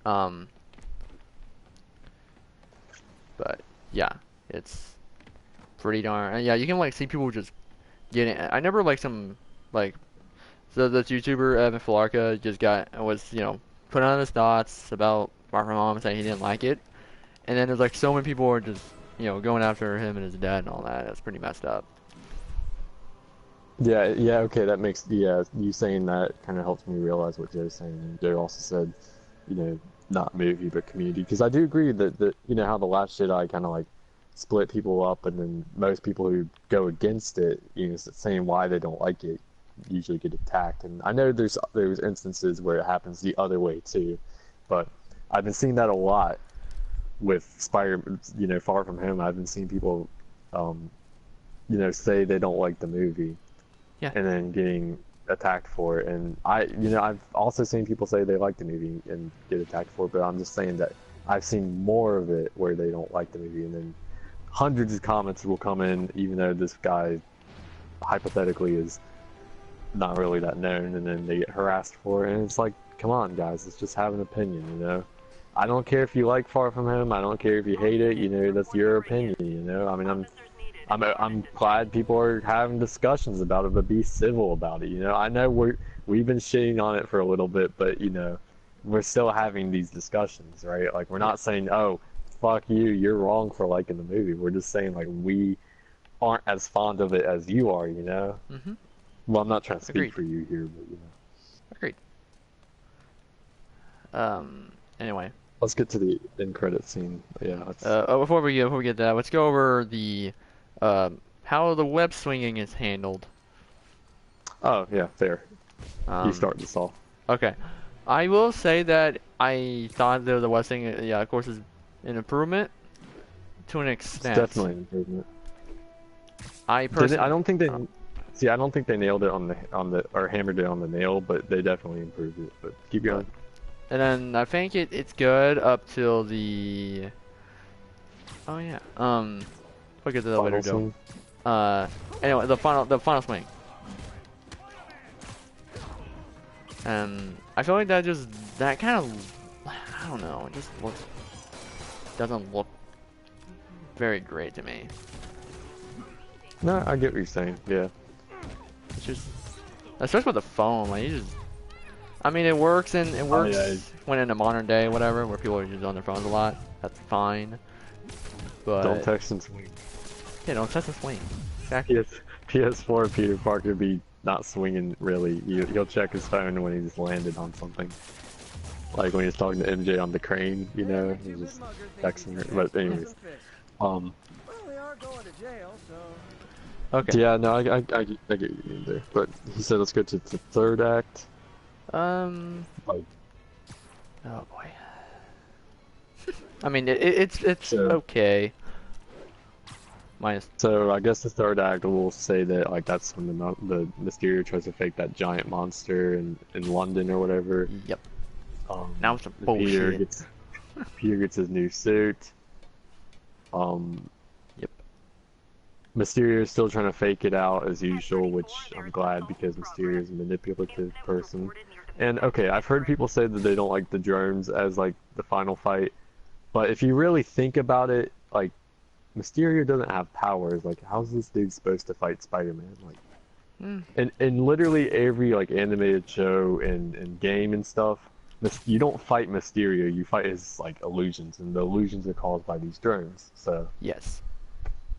But, yeah, it's pretty darn... Yeah, you can, like, see people just getting... I never, like, So this YouTuber, Evan Filarka, was put on his thoughts about Far From Home, saying he didn't like it. And then there's, like, so many people are just, going after him and his dad and all that. That's pretty messed up. Yeah, okay, that makes, you saying that kind of helps me realize what Joe's saying. And Joe also said, not movie, but community. Because I do agree that how The Last Jedi kind of like split people up, and then most people who go against it, saying why they don't like it, usually get attacked. And I know there's instances where it happens the other way too, but I've been seeing that a lot with Far From Home. I've been seeing people, say they don't like the movie. Yeah. And then getting attacked for it. And I've also seen people say they like the movie and get attacked for it, but I'm just saying that I've seen more of it where they don't like the movie, and then hundreds of comments will come in, even though this guy hypothetically is not really that known, and then they get harassed for it. And it's like, come on, guys, let's just have an opinion, I don't care if you like Far From Home, I don't care if you hate it, that's your opinion, I mean, I'm glad people are having discussions about it, but be civil about it. I know we've been shitting on it for a little bit, but we're still having these discussions, right? Like, we're not saying, oh, fuck you, you're wrong for liking the movie. We're just saying, like, we aren't as fond of it as you are, Mm-hmm. Well, I'm not trying to speak Agreed. for you here, but Agreed. Anyway. Let's get to the end credit scene. Yeah. Before we get that, let's go over the how the web swinging is handled. Oh yeah, fair. You start this off. Okay, I will say that I thought the web swinging, of course, is an improvement to an extent. It's definitely an improvement. I don't think they nailed it on the or hammered it on the nail, but they definitely improved it. But keep going. And then I think it's good up till the... Oh yeah. We'll get to that later, Joe. Anyway, the final swing. And I feel like that kind of, I don't know, it just doesn't look very great to me. No, I get what you're saying. Yeah. It's just, especially with the foam, like I mean, it works when in a modern day, whatever, where people are just on their phones a lot. That's fine. But don't text and swing. Yeah, don't text and swing. Exactly. PS4 Peter Parker be not swinging really. He'll check his phone when he's landed on something. Like when he's talking to MJ on the crane, he's just texting her. But anyways, Well, we are going to jail, so... Okay. Yeah, no, I get what you mean there. But he said let's go to the third act. Oh boy. I mean, it's okay. Minus. So I guess the third act will say that like that's when the Mysterio tries to fake that giant monster in London or whatever. Yep. Now it's some bullshit. Peter gets his new suit. Yep. Mysterio is still trying to fake it out as usual, which I'm glad because Mysterio is a manipulative person. And okay, I've heard people say that they don't like the drones as like the final fight, but if you really think about it, like Mysterio doesn't have powers. Like, how's this dude supposed to fight Spider-Man? Like, Mm. in literally every like animated show and game and stuff, you don't fight Mysterio. You fight his like illusions, and the illusions are caused by these drones. So, Yes.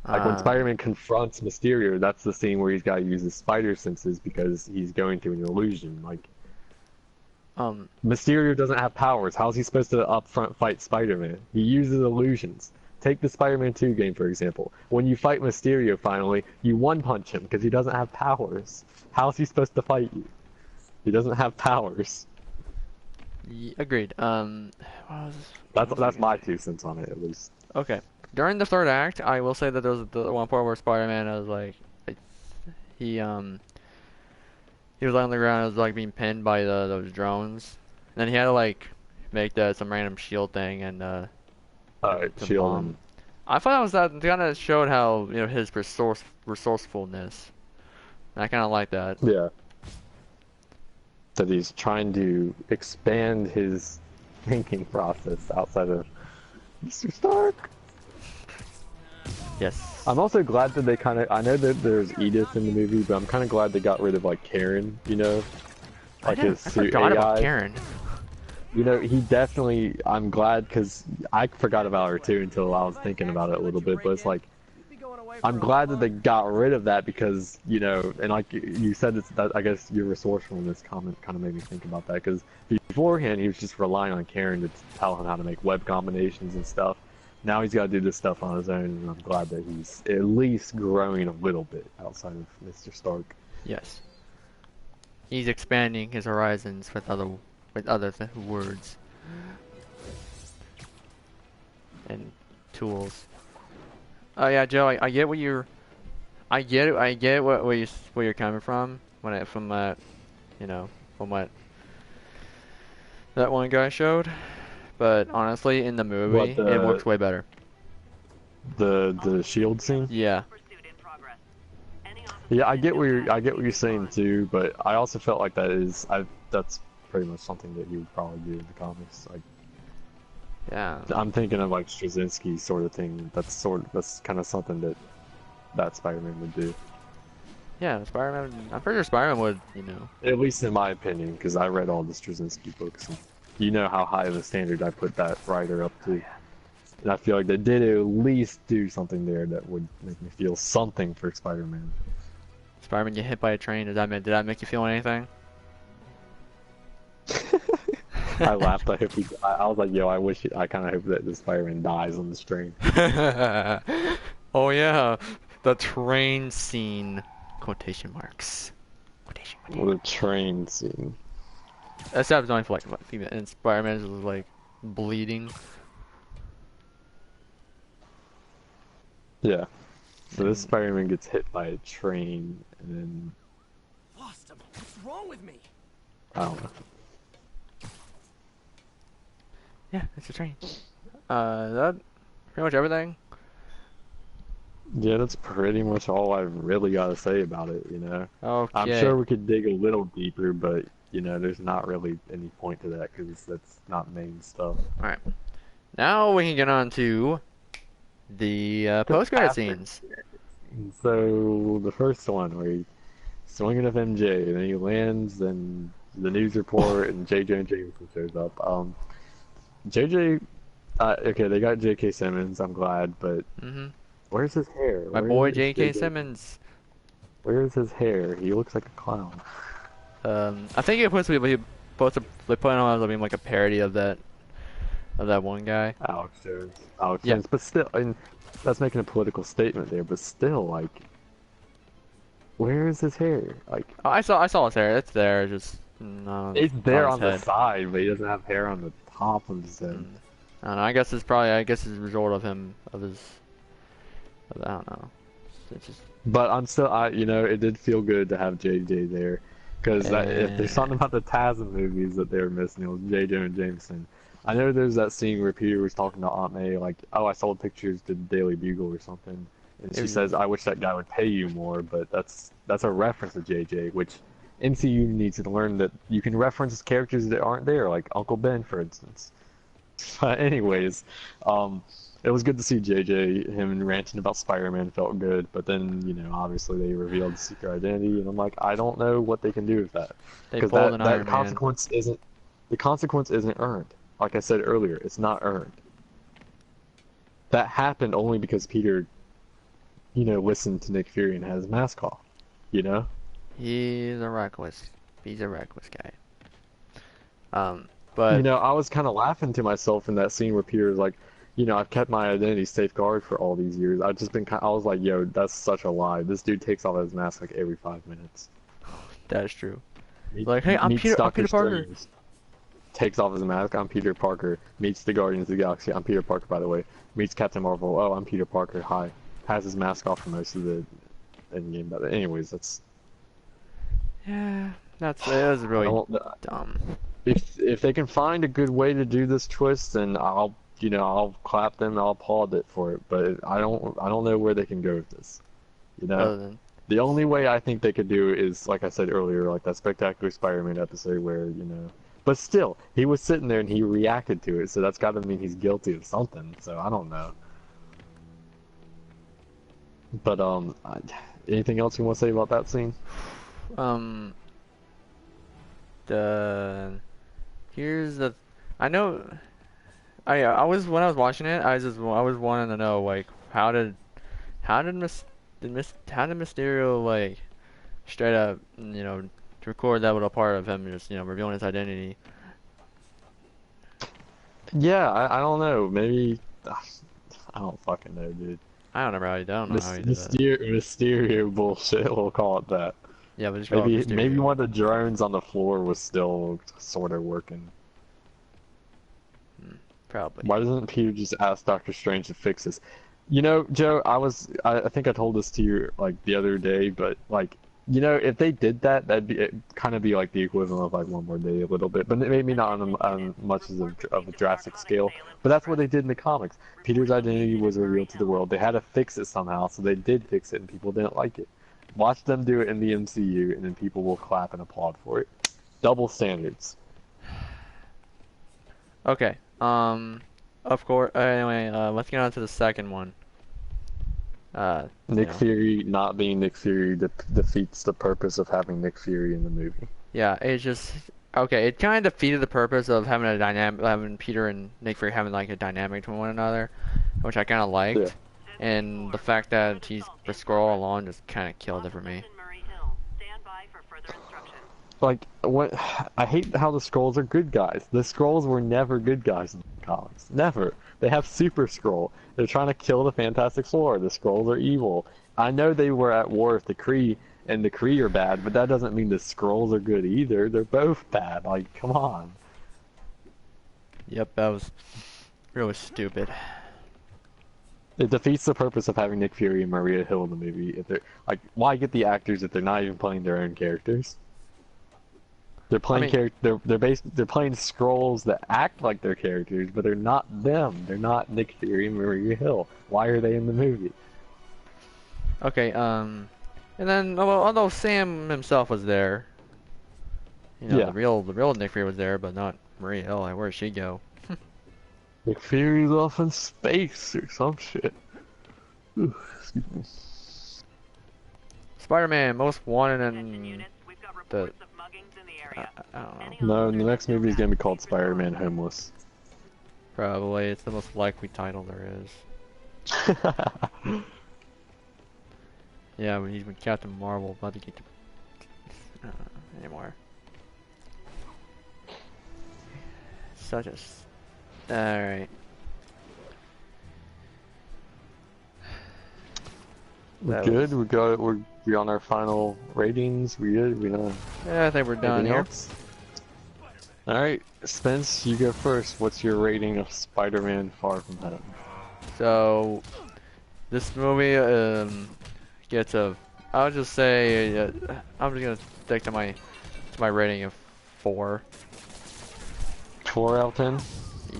like when Spider-Man confronts Mysterio, that's the scene where he's got to use his spider senses because he's going through an illusion. Like, Mysterio doesn't have powers. How's he supposed to upfront fight Spider-Man? He uses illusions. Take the Spider-Man 2 game, for example. When you fight Mysterio finally, you one-punch him because he doesn't have powers. How's he supposed to fight you? He doesn't have powers. Agreed. That's my 2 cents on it, at least. Okay. During the third act, I will say that there was the one part where Spider-Man was like, he was on the ground, was like being pinned by those drones, and then he had to like make some random shield thing and Shield bomb. him. I thought that kind of showed how his resourcefulness. And I kind of like that. Yeah. That he's trying to expand his thinking process outside of Mr. Stark. Yes. I'm also glad that they kind of. I know that there's Edith in the movie, but I'm kind of glad they got rid of like Karen. You know, like his I suit forgot AI. about Karen. You know, he definitely. I'm glad because I forgot about her too until I was thinking about it a little bit. But it's like, I'm glad that they got rid of that because and like you said, it's that. I guess your resourcefulness comment kind of made me think about that because beforehand he was just relying on Karen to tell him how to make web combinations and stuff. Now he's got to do this stuff on his own, and I'm glad that he's at least growing a little bit outside of Mr. Stark. Yes. He's expanding his horizons with other words and tools. Oh yeah, Joe, I get what you're. I get where you're coming from from that one guy showed, but honestly, in the movie, it works way better. The shield scene. Yeah. Pursuit in progress. Yeah, I get what you're saying too, but I also felt like that's pretty much something that he would probably do in the comics. Like, Yeah. I'm thinking of like Straczynski sort of thing. That's kind of something that Spider-Man would do. Yeah, Spider-Man. I'm pretty sure Spider-Man would, At least in my opinion, because I read all the Straczynski books. And you know how high of a standard I put that writer up to. And I feel like they did at least do something there that would make me feel something for Spider-Man. Spider-Man get hit by a train. Did that make you feel anything? I laughed. I was like, yo, I kind of hope that the Spider-Man dies on this train. Oh yeah, the train scene. Quotation marks. Quotation marks. What a train scene. That stuff is only for like female, and Spider-Man is like bleeding. Yeah. So this Spider-Man gets hit by a train, and then Lost him. What's wrong with me? I don't know. Yeah, it's a train. That pretty much everything. Yeah, that's pretty much all I've really got to say about it. Okay. I'm sure we could dig a little deeper, but there's not really any point to that because that's not main stuff. All right. Now we can get on to the post-credit scenes. So the first one where he's swinging at MJ, and then he lands, and the news report, and J. Jonah Jameson shows up. JJ, okay, they got J.K. Simmons. I'm glad, but where's his hair? My boy J.K. Simmons. Where's his hair? He looks like a clown. I think it was they put him on as being like a parody of that one guy. Alex Jones. But still, that's making a political statement there. But still, like, where is his hair? Like, oh, I saw his hair. It's there. Just it's there on the head. side, but he doesn't have hair on the top of his head. I don't know. I guess it's a result of I don't know. It's just. But I'm still, it did feel good to have JJ there, because if there's something about the TASM movies that they were missing, it was J. Jonah Jameson. I know there's that scene where Peter was talking to Aunt May, like, oh, I sold pictures to the Daily Bugle or something, and she says, I wish that guy would pay you more, but that's a reference to JJ, which MCU needs to learn that you can reference characters that aren't there, like Uncle Ben, for instance. But anyways, it was good to see JJ. Him ranting about Spider-Man felt good, but then obviously they revealed the secret identity, and I'm like, I don't know what they can do with that They because pulled an that Iron Man. consequence isn't earned. Like I said earlier, it's not earned. That happened only because Peter, listened to Nick Fury and had his mask off. He's a reckless guy. But I was kind of laughing to myself in that scene where Peter's like, I've kept my identity safeguarded for all these years. I was like, yo, that's such a lie. This dude takes off his mask like every 5 minutes. that's true. Like, hey, I'm Meets Peter Doctor Parker. Strange, takes off his mask. I'm Peter Parker. Meets the Guardians of the Galaxy. I'm Peter Parker, by the way. Meets Captain Marvel. Oh, I'm Peter Parker. Hi. Has his mask off for most of the endgame. But anyways, that's. Yeah, it was really dumb. If they can find a good way to do this twist, then I'll clap them. I'll applaud it for it. But I don't know where they can go with this. Other than The only way I think they could do is, like I said earlier, like that Spectacular Spider-Man episode where, But still, he was sitting there and he reacted to it, so that's got to mean he's guilty of something, so I don't know. But, anything else you want to say about that scene? I know, I was, when I was watching it, I was wanting to know, like, how did Mysterio, like, straight up, record that little part of him just, revealing his identity. Yeah, I don't know. Maybe I don't fucking know, dude. I don't know how he did that. Mysterio bullshit. We'll call it that. Yeah, but just call it Mysterio. Maybe one of the drones on the floor was still sort of working. Probably. Why doesn't Peter just ask Doctor Strange to fix this? Joe, I think I told this to you like the other day, but like, if they did that, it'd kind of be like the equivalent of like One More Day a little bit, but maybe not on much of a drastic scale. But that's what they did in the comics. Peter's identity was revealed to the world. They had to fix it somehow, so they did fix it, and people didn't like it. Watch them do it in the MCU, and then people will clap and applaud for it. Double standards. Okay. Of course. Anyway, let's get on to the second one. Nick Fury not being Nick Fury defeats the purpose of having Nick Fury in the movie. Yeah, it's just okay. It kind of defeated the purpose of having Peter and Nick Fury having like a dynamic to one another, which I kind of liked. Yeah. And the fact that he's the Skrull alone just kind of killed it for me. Like, what? I hate how the Skrulls are good guys. The Skrulls were never good guys in the comics. Never. They have Super Skrull. They're trying to kill the Fantastic Four. The Skrulls are evil. I know they were at war with the Kree, and the Kree are bad, but that doesn't mean the Skrulls are good either. They're both bad. Like, come on. Yep, that was really stupid. It defeats the purpose of having Nick Fury and Maria Hill in the movie. If they're like, why get the actors if they're not even playing their own characters? They're playing they're playing Skrulls that act like their characters, but they're not them. They're not Nick Fury and Maria Hill. Why are they in the movie? Okay, and then although Sam himself was there, Yeah. the real Nick Fury was there, but not Maria Hill. Like, where'd she go? Nick Fury's off in space or some shit. Ooh, excuse me. Spider-Man most wanted in the. I don't know. No, the next movie is gonna be called Spider-Man Homeless. Probably, it's the most likely title there is. Yeah, when he's with Captain Marvel, about to get to anymore. Such a. Alright. We're good. We're on our final ratings. We good. We done. Yeah, I think we're done here. All right, Spence, you go first. What's your rating of Spider-Man: Far From Home? So, this movie gets a. I'll just say I'm just gonna stick to my rating of 4. 4 out of 10.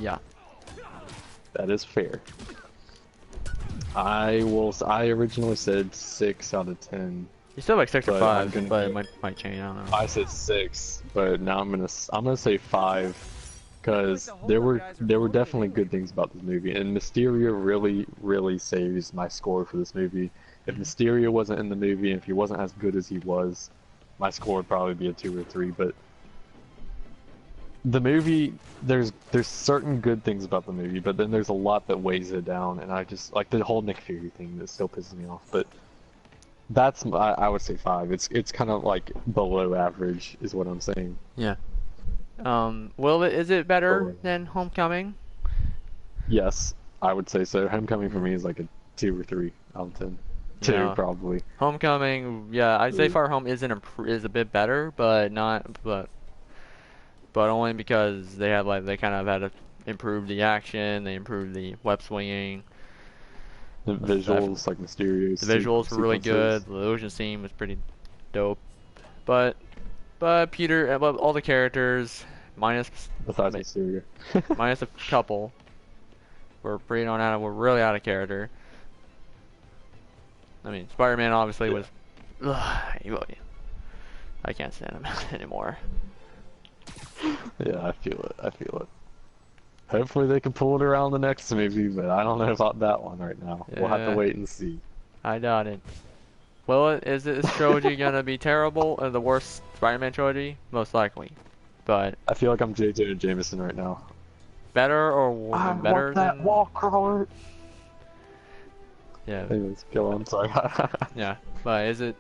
Yeah. That is fair. I originally said 6 out of 10. You still like 6 or But I'm 5, gonna but it go- might change. I don't know. I said 6, but now I'm gonna say 5, because there were definitely good things about this movie, and Mysterio really saves my score for this movie. If Mysterio wasn't in the movie, and if he wasn't as good as he was, my score would probably be a 2 or 3. But the movie, there's certain good things about the movie, but then there's a lot that weighs it down, and I just like the whole Nick Fury thing that still pisses me off. But I would say 5. It's kind of like below average, is what I'm saying. Yeah. Is it better than Homecoming? Yes, I would say so. Homecoming for me is like a 2 or 3 out of 10. 2 Yeah. probably. Homecoming, yeah, I'd say Far Home is a bit better, but only because they kind of had to improve the action, they improved the web swinging. The visuals, like Mysterio's The visuals were really good. sequences. The ocean scene was pretty dope, but Peter, all the characters minus Besides Mysterio. minus a couple were were really out of character. I mean, Spider-Man obviously was. I can't stand him anymore. Yeah, I feel it. I feel it. Hopefully they can pull it around the next movie, but I don't know about that one right now. We'll have Yeah. to wait and see. I doubt it. Is this trilogy gonna be terrible or the worst Spider-Man trilogy? Most likely, but I feel like I'm JJ Jameson right now. better or better than Walker. yeah, Anyways, go on. Sorry. yeah. But is it?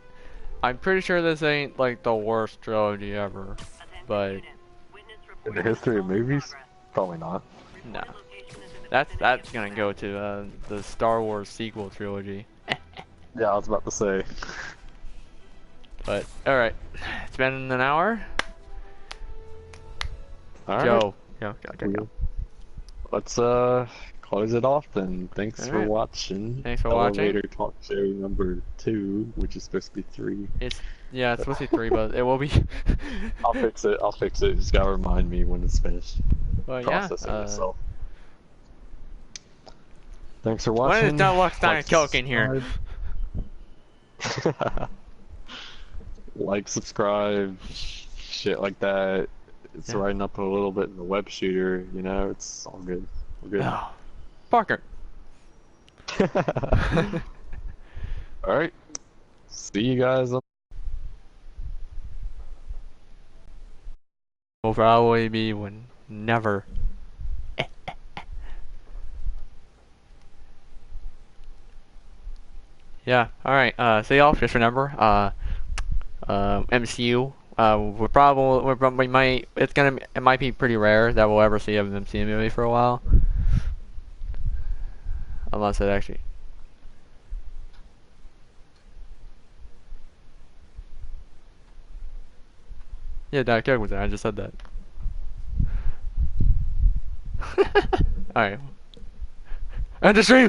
I'm pretty sure this ain't like the worst trilogy ever, Attention but units. Witness In reported the history of assault in movies, progress. probably not. no. Location is in the That's vicinity of gonna the go site. to the Star Wars sequel trilogy. Yeah, I was about to say. But all right, it's been an hour. All right. Go. Let's close it off then. Thanks for Alright. watching. Thanks for watching. Elevator Talk Show number 2, which is supposed to be 3. It's supposed to be 3, but it will be. I'll fix it. Just gotta remind me when it's finished. But yeah, Processing myself. Thanks for when watching. is Don Luckstein Like, Coke in here? subscribe. Like, subscribe, shit like that. It's Yeah. riding up a little bit in the web shooter, you know, it's all good. We're good. Oh, Parker. Alright. See you guys. Will probably be when never. Yeah. All right. So y'all just remember, MCU. We might. It might be pretty rare that we'll ever see an MCU movie for a while, unless it actually. Yeah, Diet Coke was there. I just said that. All right. End the stream.